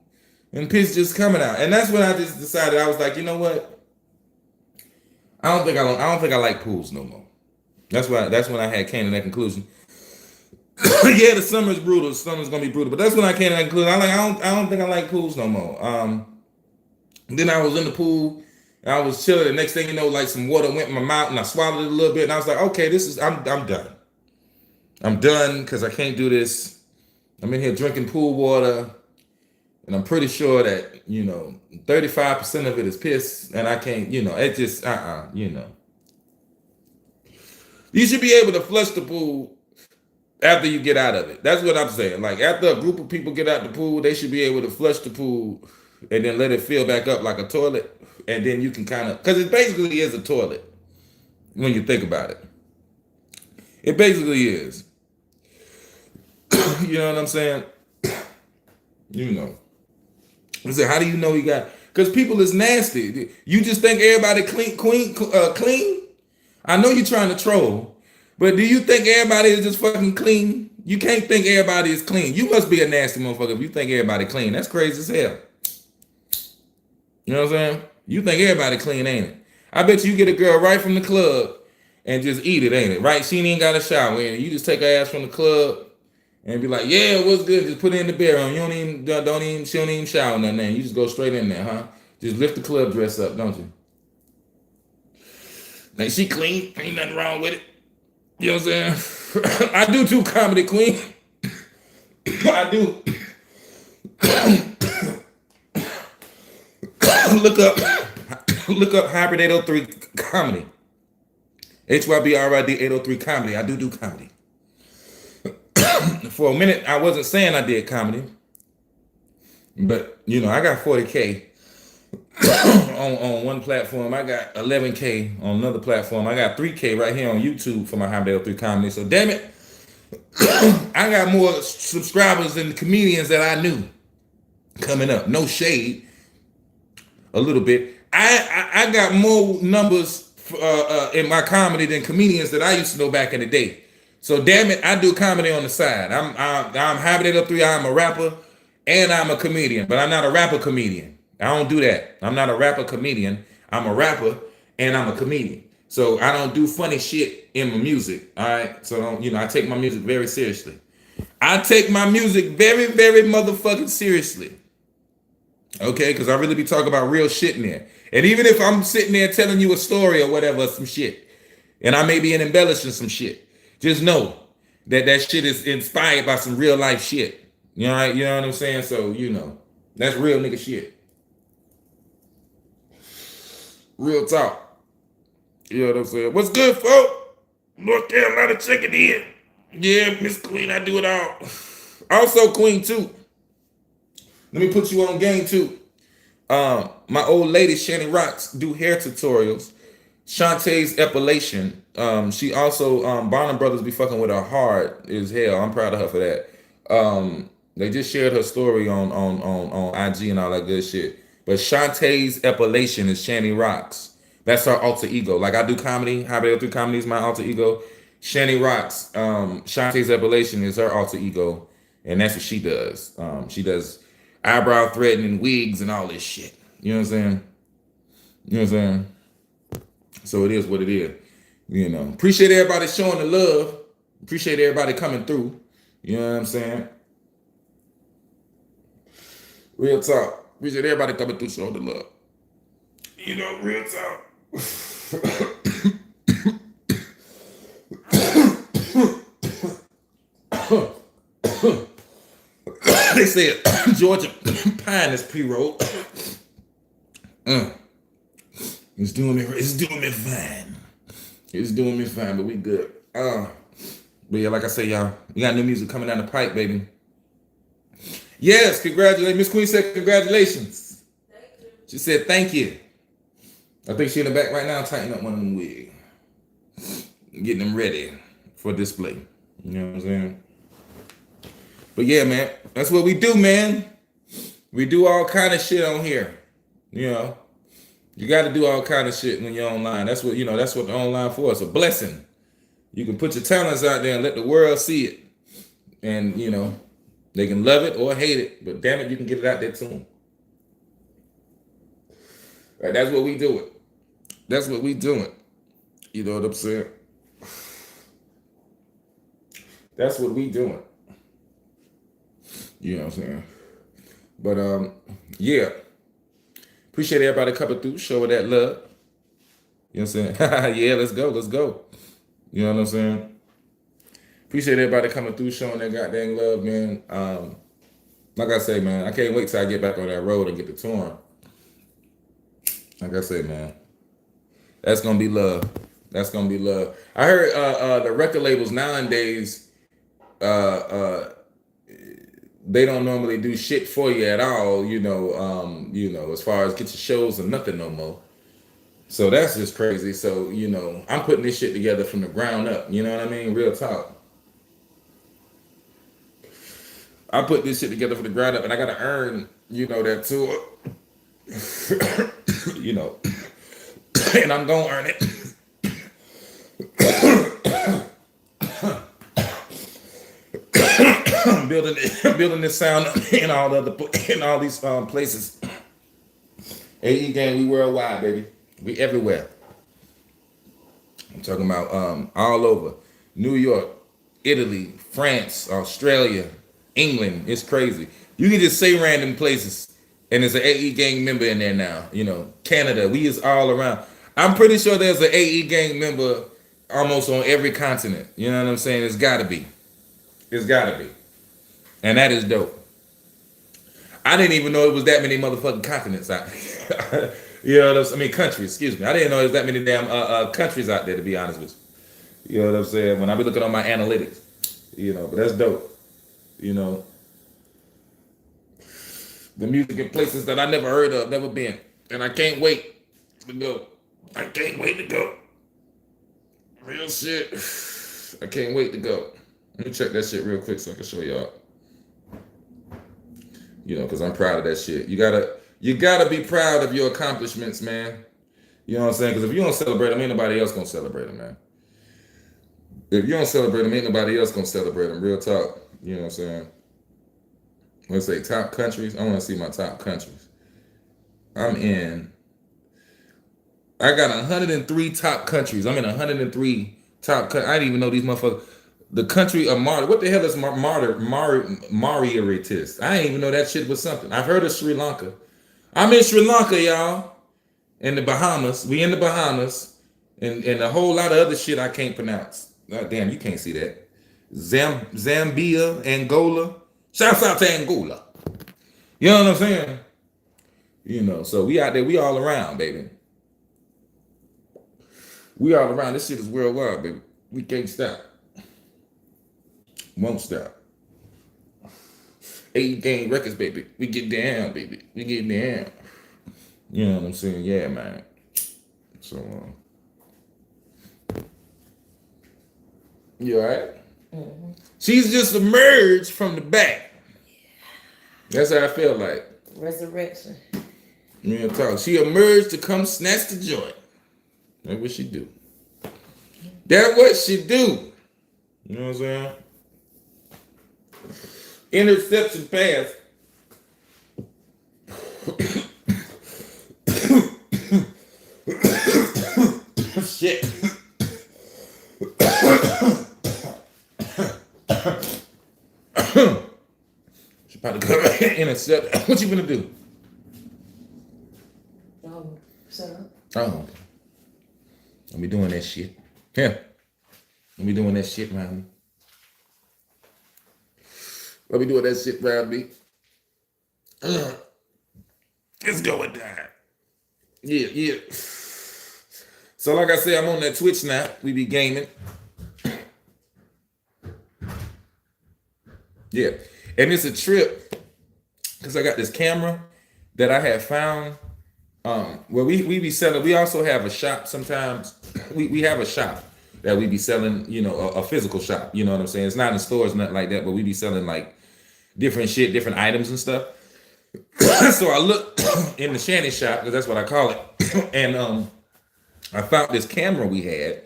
and piss just coming out. And that's when I just decided, I was like, you know what? I don't think I like pools no more. That's when I had came to that conclusion. Yeah, the summer's brutal. The summer's gonna be brutal. But that's when I came to that conclusion. I don't think I like pools no more. Then I was in the pool and I was chilling. The next thing you know, like some water went in my mouth and I swallowed it a little bit. And I was like, okay, I'm done. I'm done because I can't do this. I'm in here drinking pool water. And I'm pretty sure that, 35% of it is piss. And I can't, it just, You should be able to flush the pool after you get out of it. That's what I'm saying. Like after a group of people get out the pool, they should be able to flush the pool and then let it fill back up like a toilet. And then you can kind of, because it basically is a toilet when you think about it. It basically is. You know what I'm saying? I said, how do you know he got? Because people is nasty. You just think everybody clean? I know you're trying to troll, but do you think everybody is just fucking clean? You can't think everybody is clean. You must be a nasty motherfucker if you think everybody clean. That's crazy as hell. You know what I'm saying? You think everybody clean, ain't it? I bet you get a girl right from the club and just eat it, ain't it? Right? She ain't got a shower. You just take her ass from the club and be like, yeah, what's good? Just put it in the bedroom. She don't even shower nothing. You just go straight in there, huh? Just lift the club dress up, don't you? Like she clean, ain't nothing wrong with it. You know what I'm saying? I do too, comedy queen. I do. look up Hybrid 803 comedy. HYBRID 803 comedy. I do comedy. For a minute, I wasn't saying I did comedy, but I got 40K on one platform. I got 11K on another platform. I got 3K right here on YouTube for my Hybrid 803 comedy. So damn it, I got more subscribers than the comedians that I knew coming up. No shade, a little bit. I got more numbers in my comedy than comedians that I used to know back in the day. So damn it, I do comedy on the side. I'm Hybrid 803. I'm a rapper and I'm a comedian, but I'm not a rapper comedian. I don't do that. I'm not a rapper comedian. I'm a rapper and I'm a comedian. So I don't do funny shit in my music. All right. So I take my music very seriously. I take my music very, very motherfucking seriously. Okay, because I really be talking about real shit in there. And even if I'm sitting there telling you a story or whatever, some shit, and I may be embellishing some shit, just know that shit is inspired by some real life shit. You know what I'm saying? So, that's real nigga shit. Real talk. You know what I'm saying? What's good, folk? North Carolina checking in. Yeah, Miss Queen, I do it all. Also, Queen, too. Let me put you on game, too. My old lady, Shani Rocks, do hair tutorials. Shantae's epilation. She also, Bonner Brothers be fucking with her hard as hell. I'm proud of her for that. They just shared her story on IG and all that good shit. But Shantae's epilation is Shani Rocks. That's her alter ego. Like I do comedy, Hybrid 803 comedy is my alter ego. Shani Rocks, Shantae's epilation is her alter ego, and that's what she does. She does eyebrow threading and wigs and all this shit. You know what I'm saying? You know what I'm saying? So it is what it is. Appreciate everybody showing the love. Appreciate everybody coming through. You know what I'm saying? Real talk. Appreciate everybody coming through showing the love. Real talk. They said Georgia pine is pre-rolled. It's doing me fine. It's doing me fine, but we good. But yeah, like I say, y'all, we got new music coming down the pipe, baby. Yes, congratulations. Miss Queen said congratulations. She said thank you. I think she in the back right now tightening up one of them wigs. Getting them ready for display. You know what I'm saying? But yeah, man, that's what we do, man. We do all kind of shit on here. You know, you got to do all kind of shit when you're online. That's what That's what the online for. It's a blessing. You can put your talents out there and let the world see it, and they can love it or hate it. But damn it, you can get it out there to them. Right, that's what we do it. That's what we doing. You know what I'm saying? That's what we doing. You know what I'm saying? But yeah. Appreciate everybody coming through, showing that love. You know what I'm saying? Yeah, let's go, let's go. You know what I'm saying? Appreciate everybody coming through, showing that goddamn love, man. Like I say, man, I can't wait till I get back on that road and get the touring. Like I say, man, that's gonna be love. That's gonna be love. I heard the record labels nowadays, they don't normally do shit for you at all. As far as get your shows or nothing no more. So that's just crazy. So I'm putting this shit together from the ground up. You know what I mean? Real talk. I put this shit together from the ground up, and I gotta earn, that tour. And I'm gonna earn it. building this sound in all these places. AE Gang, we worldwide, baby. We everywhere. I'm talking about all over. New York, Italy, France, Australia, England. It's crazy. You can just say random places, and there's an AE Gang member in there now. Canada. We is all around. I'm pretty sure there's an AE Gang member almost on every continent. You know what I'm saying? It's gotta be. It's gotta be. And that is dope. I didn't even know it was that many motherfucking continents out there. Countries, excuse me. I didn't know there was that many damn countries out there, to be honest with you. You know what I'm saying? When I be looking on my analytics. But that's dope. The music in places that I never heard of, never been. And I can't wait to go. I can't wait to go. Real shit. I can't wait to go. Let me check that shit real quick so I can show y'all. Because I'm proud of that shit. You gotta be proud of your accomplishments, man. You know what I'm saying? Because if you don't celebrate them, ain't nobody else gonna celebrate them, man. If you don't celebrate them, ain't nobody else gonna celebrate them. Real talk. You know what I'm saying? Let's say top countries. I want to see my top countries. I got 103 top countries. I'm in 103 top countries. I didn't even know these motherfuckers. The country of Martyr. What the hell is Mauritius? I didn't even know that shit was something. I've heard of Sri Lanka. I'm in Sri Lanka, y'all. In the Bahamas. We in the Bahamas. And a whole lot of other shit I can't pronounce. Oh, damn, you can't see that. Zambia, Angola. Shouts out to Angola. You know what I'm saying? So we out there. We all around, baby. We all around. This shit is worldwide, baby. We can't stop. Won't stop. AE Gang Records, baby. We get down, baby. We get down. You know what I'm saying? Yeah, man. So, you all right? Mm-hmm. She's just emerged from the back. That's how I feel like. Resurrection. Real talk. She emerged to come snatch the joint. That's what she do. That's what she do. You know what I'm saying? Interception pass. Shit. She probably come back and intercept. What you gonna do? Shut up. Oh, okay. I'll be doing that shit. Yeah. I'll be doing that shit around me. I'll be doing that shit around me. Let's go with that. Yeah. So like I said, I'm on that Twitch now. We be gaming. Yeah, and it's a trip because I got this camera that I had found. Where we be selling. We also have a shop. Sometimes we have a shop that we be selling. You know, a physical shop. You know what I'm saying? It's not in stores, nothing like that. But we be selling like different shit, different items and stuff. So I looked in the Shanny shop because that's what I call it, and I found this camera we had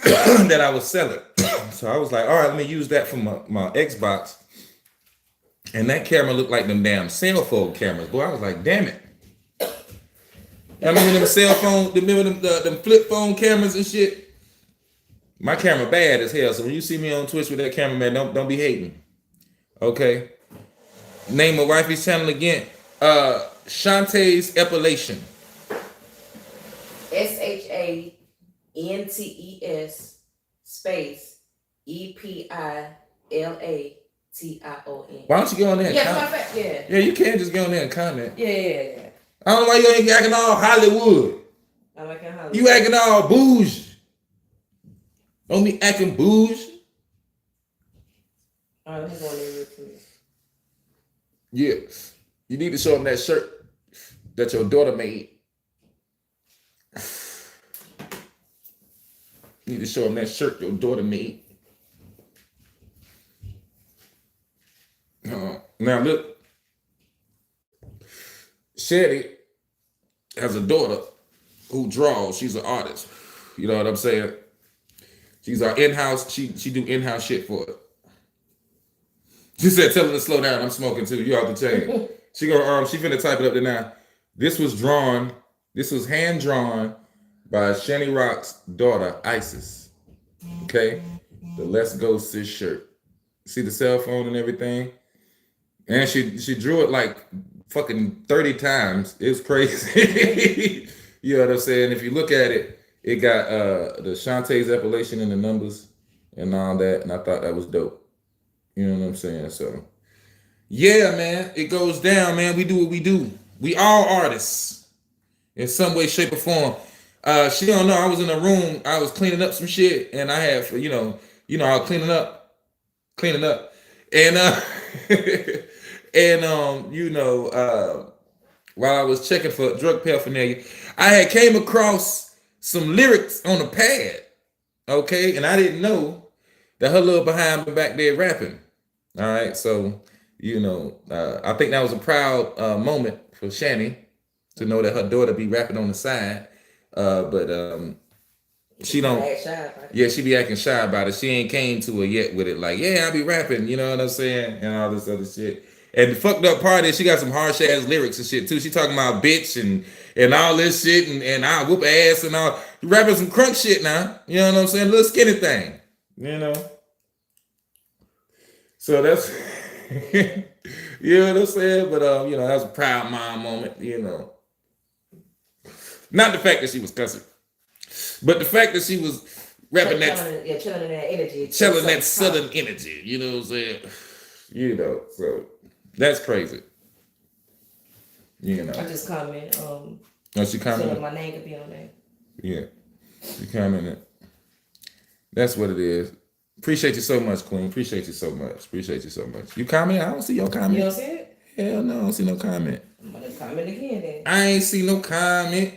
that I was selling. So I was like, all right, let me use that for my Xbox. And that camera looked like them damn cell phone cameras. Boy, I was like, damn it. I remember them cell phone, remember them flip phone cameras and shit? My camera bad as hell. So when you see me on Twitch with that camera, man, don't be hating. Okay? Name of wifey's channel again. Shantae's Epilation. SHANTES space EPILATION. Why don't you go on there and Yeah, comment? perfect. Yeah. Yeah, you can just go on there and comment. Yeah. I don't know why you ain't acting all Hollywood. I like how You acting all bougie. Don't be acting bougie. All right, he's going to real quick. Yeah. You need to show them that shirt that your daughter made. You need to show them that shirt your daughter made. Now look. Shetty has a daughter who draws. She's an artist. You know what I'm saying? She's our in-house. She do in-house shit for it. She said, "Tell her to slow down. I'm smoking too. You off the chain." She finna type it up there now. This was hand drawn by Shanny Rock's daughter, Isis. Okay, the Let's Go Sis shirt. See the cell phone and everything, and she drew it like fucking 30 times. It's crazy. You know what I'm saying? If you look at it, it got the Shantae's Epilation in the numbers and all that, and I thought that was dope. You know what I'm saying? So, yeah, man, it goes down, man. We do what we do. We all artists in some way, shape, or form. She don't know. I was in a room. I was cleaning up some shit, and I had, I was cleaning up, and while I was checking for drug paraphernalia, I had came across some lyrics on a pad. Okay, and I didn't know that her little behind me back there rapping. All right, so I think that was a proud moment for Shanny to know that her daughter be rapping on the side. But she don't. Yeah, she be acting shy about it. She ain't came to it yet with it. Like, yeah, I be rapping. You know what I'm saying, and all this other shit. And the fucked up part is she got some harsh ass lyrics and shit too. She talking about bitch and all this shit and I whoop ass and all. You rapping some crunk shit now. You know what I'm saying? Little skinny thing. You know. So that's you know what I'm saying. But that was a proud mom moment. Not the fact that she was cussing, but the fact that she was rapping channeling that energy, channeling that southern energy. You know what I'm saying? So that's crazy. I just comment. She commented. So my name could be on there. Yeah, she commented. That's what it is. Appreciate you so much, Queen. Appreciate you so much. You comment? I don't see your comment. You don't see it? Hell no, I don't see no comment. I'm gonna comment again then. I ain't see no comment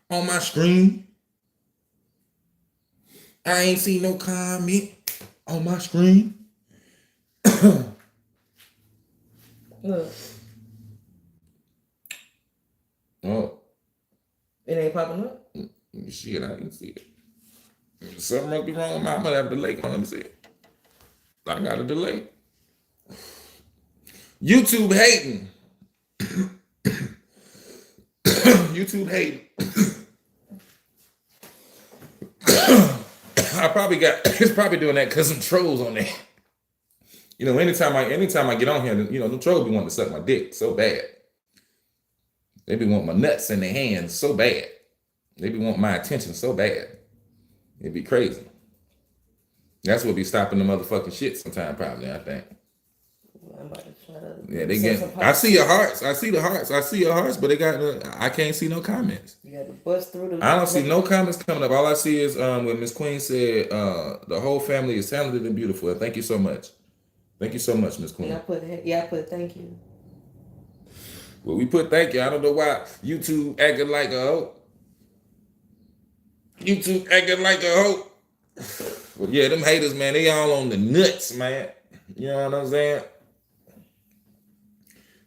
on my screen. I ain't see no comment on my screen. Look. Oh. It ain't popping up? Shit, I didn't see it. Something must be wrong with mine. I'm gonna have a delay. Let me see it. I got a delay. YouTube hating. YouTube hating. It's probably doing that because some trolls on there. Anytime I get on here, the trolls be wanting to suck my dick so bad. They be wanting my nuts in their hands so bad. They be wanting my attention so bad. It'd be crazy. That's what be stopping the motherfucking shit sometime, probably, I think. I'm about to try to. Yeah, they get. I see your hearts. I see your hearts, but they got. I can't see no comments. You got to bust through the. I don't see no comments coming up. All I see is when Miss Queen said the whole family is talented and beautiful. And thank you so much. Thank you so much, Miss And Queen. I put thank you. Well, we put thank you. I don't know why YouTube acting like a hoe. YouTube acting like a hoe. But yeah, them haters, man, they all on the nuts, man. You know what I'm saying?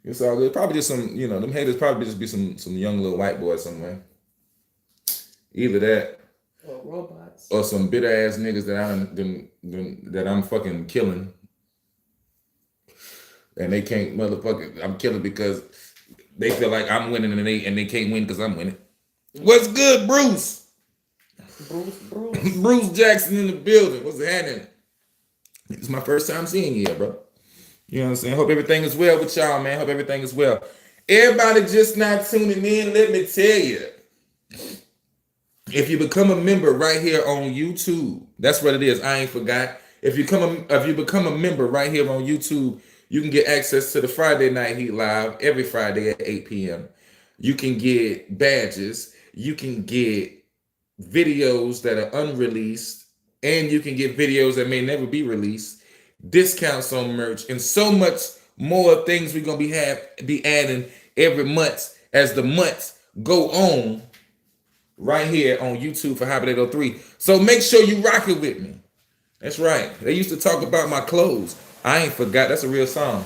It's all good. Probably just some, them haters probably just be some young little white boy somewhere. Either that Or robots. or some bitter ass niggas that I'm fucking killing. And they can't I'm killing because they feel like I'm winning and they can't win because I'm winning. What's good, Bruce? Bruce. Bruce Jackson in the building. What's happening? It's my first time seeing you here, bro. You know what I'm saying? Hope everything is well with y'all, man. Hope everything is well. Everybody just not tuning in, let me tell you. If you become a member right here on YouTube, that's what it is. I ain't forgot. If you become a member right here on YouTube, you can get access to the Friday Night Heat Live every Friday at 8 p.m. You can get badges. You can get videos that are unreleased, and you can get videos that may never be released, discounts on merch, and so much more things we're gonna be adding every month as the months go on right here on YouTube for Hybrid 803. So make sure you rock it with me. That's right. They used to talk about my clothes. I ain't forgot. That's a real song.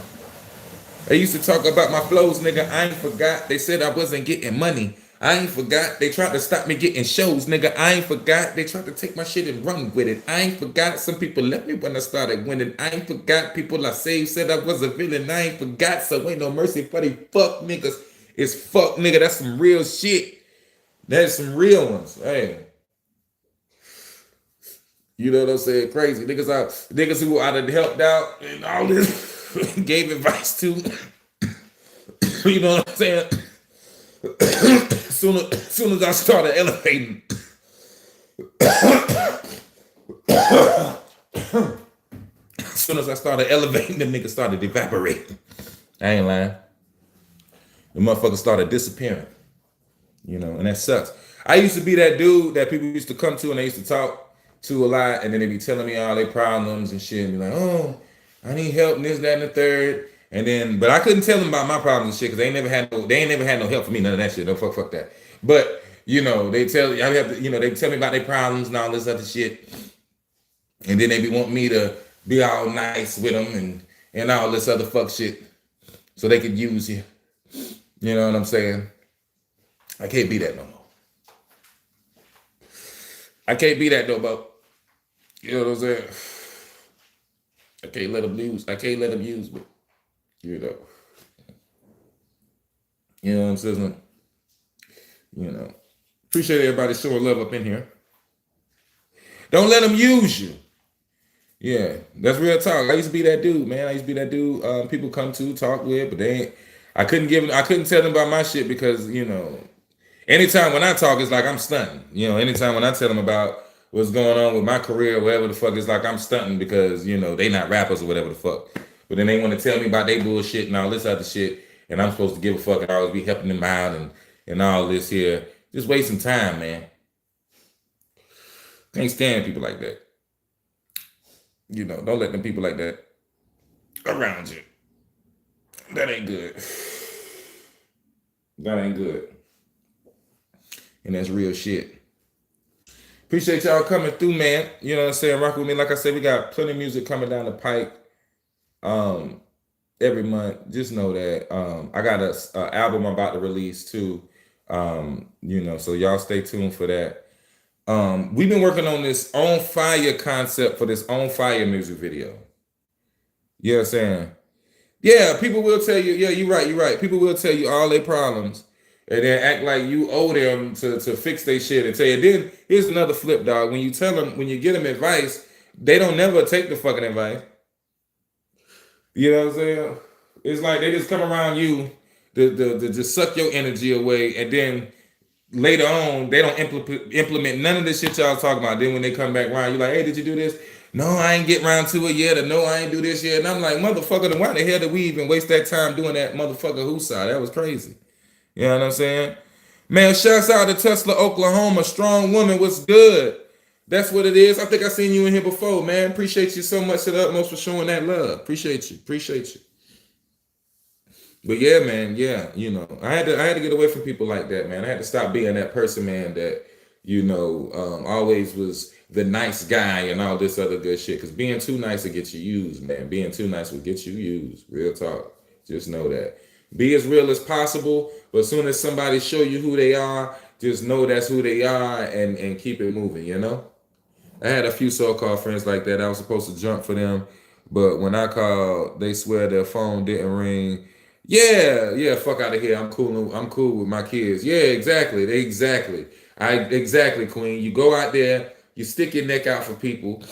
They used to talk about my flows, nigga. I ain't forgot. They said I wasn't getting money. I ain't forgot. They tried to stop me getting shows, nigga. I ain't forgot. They tried to take my shit and run with it. I ain't forgot. Some people left me when I started winning. I ain't forgot. People I saved said I was a villain. I ain't forgot. So ain't no mercy for the fuck niggas. It's fuck, nigga. That's some real shit. That's some real ones. Hey. You know what I'm saying? Crazy. Niggas who I done helped out and all this gave advice to. You know what I'm saying? Soon as I started elevating. As soon as I started elevating, them niggas started evaporating. I ain't lying. The motherfuckers started disappearing. And that sucks. I used to be that dude that people used to come to and they used to talk to a lot, and then they be telling me all their problems and shit, and be like, oh, I need help, and this, that, and the third. And then, but I couldn't tell them about my problems and shit, because they ain't never had no help for me, none of that shit. No, fuck that. But, they tell me about their problems and all this other shit. And then they be wanting me to be all nice with them and all this other fuck shit so they could use you. You know what I'm saying? I can't be that no more. I can't be that no more. You know what I'm saying? I can't let them use me. You know what I'm saying? Appreciate everybody showing love up in here. Don't let them use you. Yeah, that's real talk. I used to be that dude, man. I used to be that dude people come to talk with, but I couldn't tell them about my shit because, anytime when I talk, it's like I'm stunting. Anytime when I tell them about what's going on with my career, whatever the fuck, it's like I'm stunting because, they not rappers or whatever the fuck. But then they want to tell me about their bullshit and all this other shit, and I'm supposed to give a fuck and always be helping them out and all this here. Just wasting time, man. Can't stand people like that. Don't let them people like that around you. That ain't good. That ain't good. And that's real shit. Appreciate y'all coming through, man. You know what I'm saying? Rock with me. Like I said, we got plenty of music coming down the pike every month. Just know that I got a album I'm about to release too. So y'all stay tuned for that. We've been working on this On Fire concept for this On Fire music video. You know what I'm saying? Yeah, people will tell you, yeah, you're right. People will tell you all their problems and then act like you owe them to fix their shit and tell you. Then here's another flip, dog. When you get them advice, they don't never take the fucking advice. You know what I'm saying? It's like they just come around you to just suck your energy away, and then later on, they don't implement none of this shit y'all talking about. Then when they come back around, you're like, hey, did you do this? No, I ain't get around to it yet. Or no, I ain't do this yet. And I'm like, motherfucker, then why the hell did we even waste that time doing that motherfucker Hoosah? That was crazy. You know what I'm saying? Man, shouts out to Tulsa, Oklahoma. Strong woman, what's good? That's what it is. I think I seen you in here before, man. Appreciate you so much to the utmost for showing that love. Appreciate you. Appreciate you. But yeah, man, yeah, I had to get away from people like that, man. I had to stop being that person, man, that always was the nice guy and all this other good shit. Because being too nice will get you used, man. Being too nice will get you used. Real talk. Just know that. Be as real as possible, but as soon as somebody show you who they are, just know that's who they are and keep it moving. I had a few so-called friends like that. I was supposed to jump for them, but when I called, they swear their phone didn't ring. Yeah, yeah, fuck out of here. I'm cool. I'm cool with my kids. Yeah, exactly. Exactly. Exactly, Queen. You go out there, you stick your neck out for people,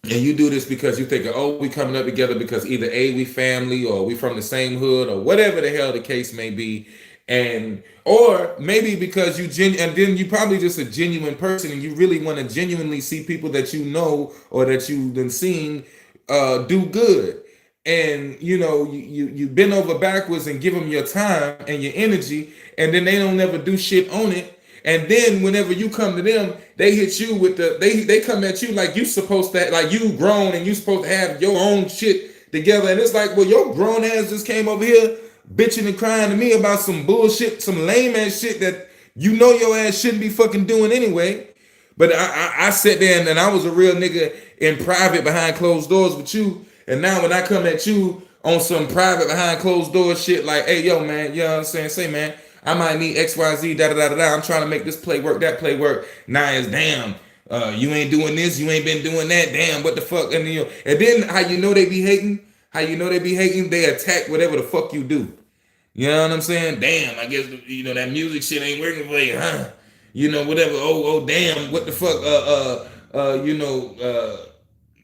and you do this because you think, oh, we coming up together because either A, we family, or we from the same hood, or whatever the hell the case may be. And or maybe because and then you probably just a genuine person and you really want to genuinely see people that you know or that you've been seeing do good. And you bend over backwards and give them your time and your energy, and then they don't never do shit on it. And then whenever you come to them, they hit you with they come at you like you supposed to, like you grown and you supposed to have your own shit together. And it's like, well, your grown ass just came over here bitching and crying to me about some bullshit, some lame ass shit that your ass shouldn't be fucking doing anyway. But I sat there and I was a real nigga in private behind closed doors with you. And now when I come at you on some private behind closed doors shit, like, hey, yo, man, you know what I'm saying? Say, man, I might need XYZ, da da da da da. I'm trying to make this play work, that play work. Now it's damn. You ain't doing this, you ain't been doing that. Damn, what the fuck? And then how they be hating? How they be hating? They attack whatever the fuck you do. You know what I'm saying? Damn, I guess that music shit ain't working for you, huh? Whatever. Oh, damn, what the fuck?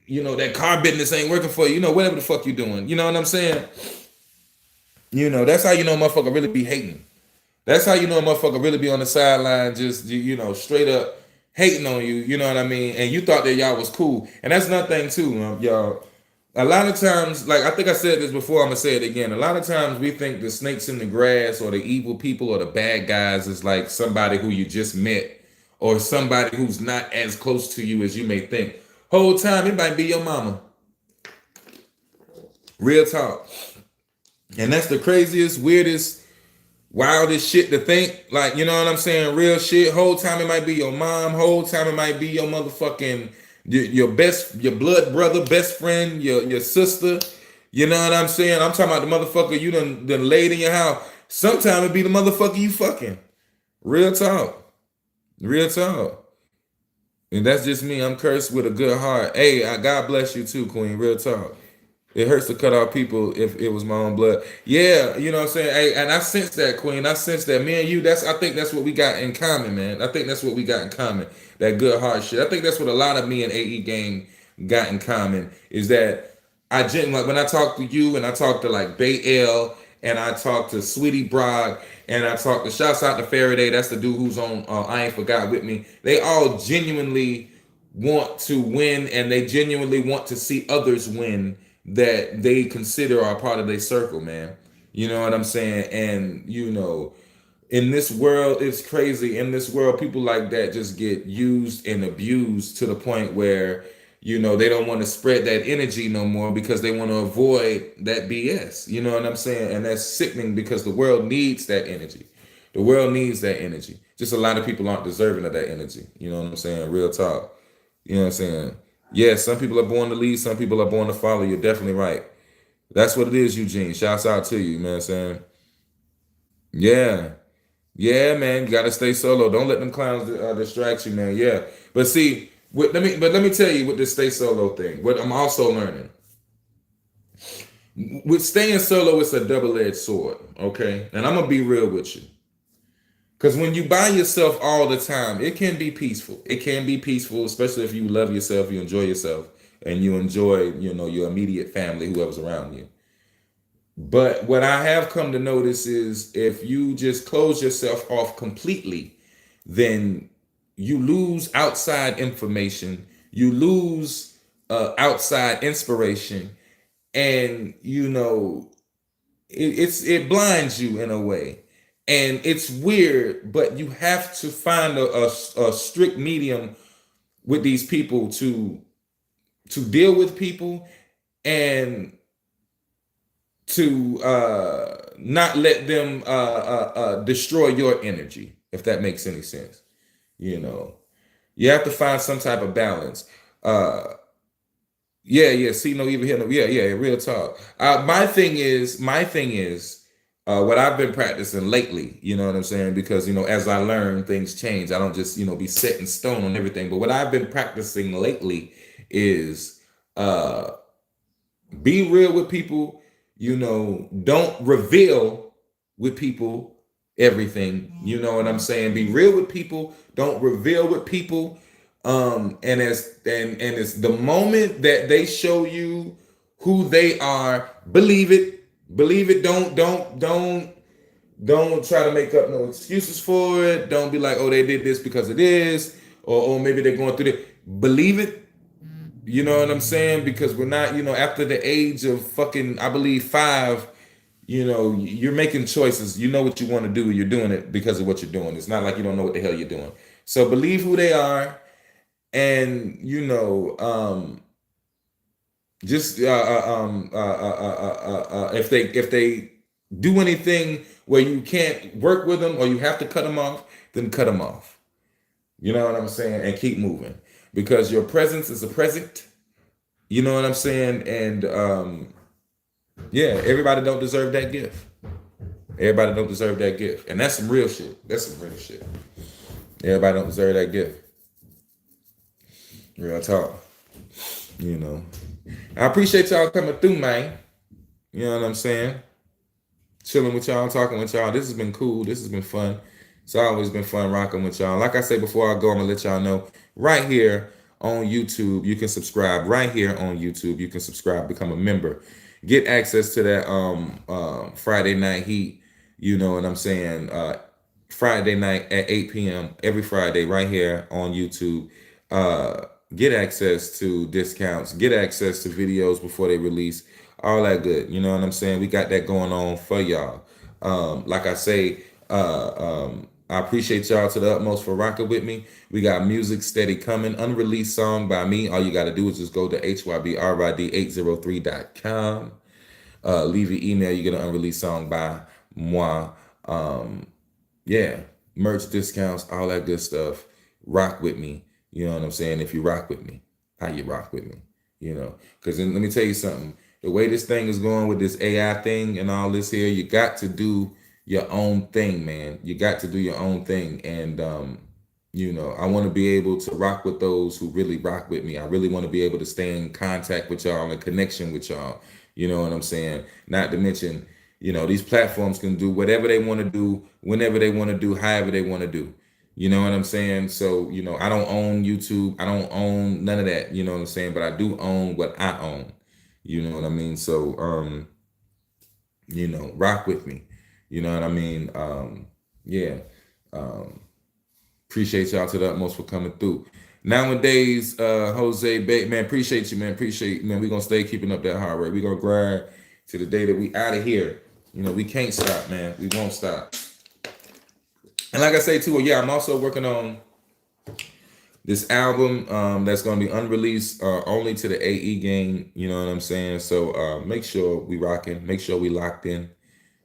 That car business ain't working for you. Whatever the fuck you doing. You know what I'm saying? That's how motherfucker really be hating. That's how a motherfucker really be on the sideline, just straight up hating on you. You know what I mean? And you thought that y'all was cool, and that's another thing too, y'all. A lot of times, like I think I said this before, I'm gonna say it again. A lot of times we think the snakes in the grass or the evil people or the bad guys is like somebody who you just met or somebody who's not as close to you as you may think. Whole time it might be your mama. Real talk. And that's the craziest, weirdest, wildest shit to think. Like, you know what I'm saying? Real shit. Whole time it might be your mom. Whole time it might be your motherfucking your blood brother, best friend, your sister. You know what I'm saying? I'm talking about the motherfucker you done laid in your house. Sometimes it be the motherfucker you fucking. Real talk. Real talk. And that's just me. I'm cursed with a good heart. Hey, God bless you too, Queen. Real talk. It hurts to cut off people if it was my own blood. Yeah, you know what I'm saying? Hey, and I sense that, Queen. I sense that. Me and you, I think that's what we got in common, man. I think that's what we got in common. That good heart shit. I think that's what a lot of me and AE Gang got in common is that like when I talk to you and I talk to like Bay L and I talk to Sweetie Brock and I talk to shouts out to Faraday, that's the dude who's on I Ain't Forgot with me. They all genuinely want to win and they genuinely want to see others win that they consider are part of their circle, man. You know what I'm saying? And in this world, it's crazy. In this world, people like that just get used and abused to the point where they don't want to spread that energy no more because they want to avoid that BS. You know what I'm saying? And that's sickening because the world needs that energy. The world needs that energy. Just a lot of people aren't deserving of that energy. You know what I'm saying? Real talk. You know what I'm saying? Yeah, some people are born to lead, some people are born to follow. You're definitely right. That's what it is, Eugene. Shouts out to you, you know what I'm saying? Yeah. Yeah, man. You gotta stay solo. Don't let them clowns distract you, man. Yeah. But see, let me tell you with this stay solo thing, what I'm also learning. With staying solo, it's a double-edged sword, okay? And I'm gonna be real with you. Because when you by yourself all the time, it can be peaceful. It can be peaceful, especially if you love yourself, you enjoy yourself, and you enjoy, your immediate family, whoever's around you. But what I have come to notice is if you just close yourself off completely, then you lose outside information, you lose outside inspiration, and it blinds you in a way. And it's weird, but you have to find a strict medium with these people to deal with people and to not let them destroy your energy, if that makes any sense. You know, you have to find some type of balance. Uh, yeah. See no evil, hear no. Yeah. Real talk. My thing is, what I've been practicing lately. You know what I'm saying? Because as I learn, things change. I don't just be set in stone on everything. But what I've been practicing lately is uh, be real with people. Don't reveal with people everything. You know what I'm saying? Be real with people. Don't reveal with people. And it's the moment that they show you who they are, believe it. Believe it. Don't try to make up no excuses for it. Don't be like, oh, they did this because of this, or maybe they're going through it. Believe it. You know what I'm saying? Because we're not, after the age of fucking, I believe 5, you're making choices. You know what you want to do. You're doing it because of what you're doing. It's not like you don't know what the hell you're doing. So believe who they are, and just if they do anything where you can't work with them or you have to cut them off, then cut them off. You know what I'm saying? And keep moving, because your presence is a present. You know what I'm saying? And yeah, everybody don't deserve that gift. Everybody don't deserve that gift. And that's some real shit. That's some real shit. Everybody don't deserve that gift. Real talk. I appreciate y'all coming through, man. You know what I'm saying? Chilling with y'all, talking with y'all. This has been cool. This has been fun. It's always been fun rocking with y'all. Like I said before I go, I'm gonna let y'all know right here on YouTube, you can subscribe. Right here on YouTube, you can subscribe, become a member, get access to that Friday Night Heat. You know what I'm saying? Friday night at 8 p.m. every Friday, right here on YouTube. Get access to discounts, get access to videos before they release, all that good. You know what I'm saying? We got that going on for y'all. Like I say, I appreciate y'all to the utmost for rocking with me. We got music steady coming, unreleased song by me. All you got to do is just go to hybrid803.com. Leave your email, you get an unreleased song by moi. Yeah, merch discounts, all that good stuff. Rock with me. You know what I'm saying? If you rock with me, how you rock with me, because let me tell you something. The way this thing is going with this AI thing and all this here, you got to do your own thing, man. You got to do your own thing. And, I want to be able to rock with those who really rock with me. I really want to be able to stay in contact with y'all and connection with y'all. You know what I'm saying? Not to mention, these platforms can do whatever they want to do, whenever they want to do, however they want to do. You know what I'm saying? So, I don't own YouTube. I don't own none of that. You know what I'm saying? But I do own what I own. You know what I mean? So, rock with me. You know what I mean? Yeah. Appreciate y'all to the utmost for coming through. Nowadays, Jose Bay, man, appreciate you, man. Appreciate you, man. We're gonna stay keeping up that hard work. We're gonna grind to the day that we out of here. We can't stop, man. We won't stop. And like I say too, yeah, I'm also working on this album that's going to be unreleased only to the AE gang. You know what I'm saying? So make sure we rocking, make sure we locked in.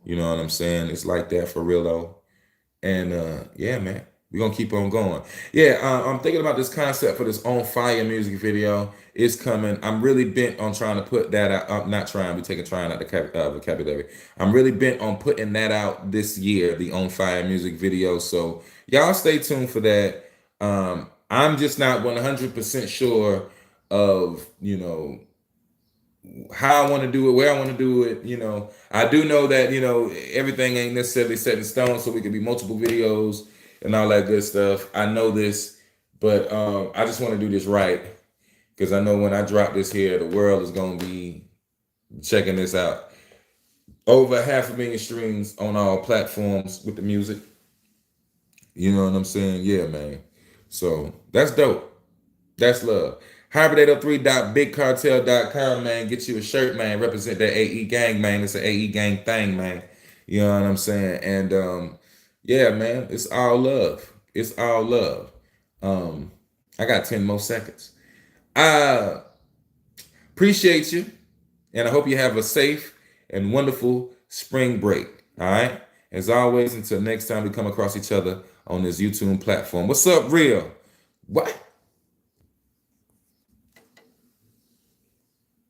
You know what I'm saying? It's like that for real though. And yeah, man, we're going to keep on going. Yeah, I'm thinking about this concept for this On Fire music video. It's coming. I'm really bent on trying to put that out. Not trying, we're taking trying out the vocabulary. I'm really bent on putting that out this year, the On Fire music video. So y'all stay tuned for that. I'm just not 100% sure of, how I want to do it, where I want to do it. I do know that, everything ain't necessarily set in stone, so we can be multiple videos and all that good stuff. I know this, but I just want to do this right, because I know when I drop this here, the world is going to be checking this out. Over 500,000 streams on all platforms with the music. You know what I'm saying? Yeah, man. So that's dope. That's love. Hybrid803.bigcartel.com, man. Get you a shirt, man. Represent that AE gang, man. It's an AE gang thing, man. You know what I'm saying? And yeah, man, it's all love. It's all love. I got 10 more seconds. I appreciate you, and I hope you have a safe and wonderful spring break. All right. As always, until next time we come across each other on this YouTube platform. What's up, real? What?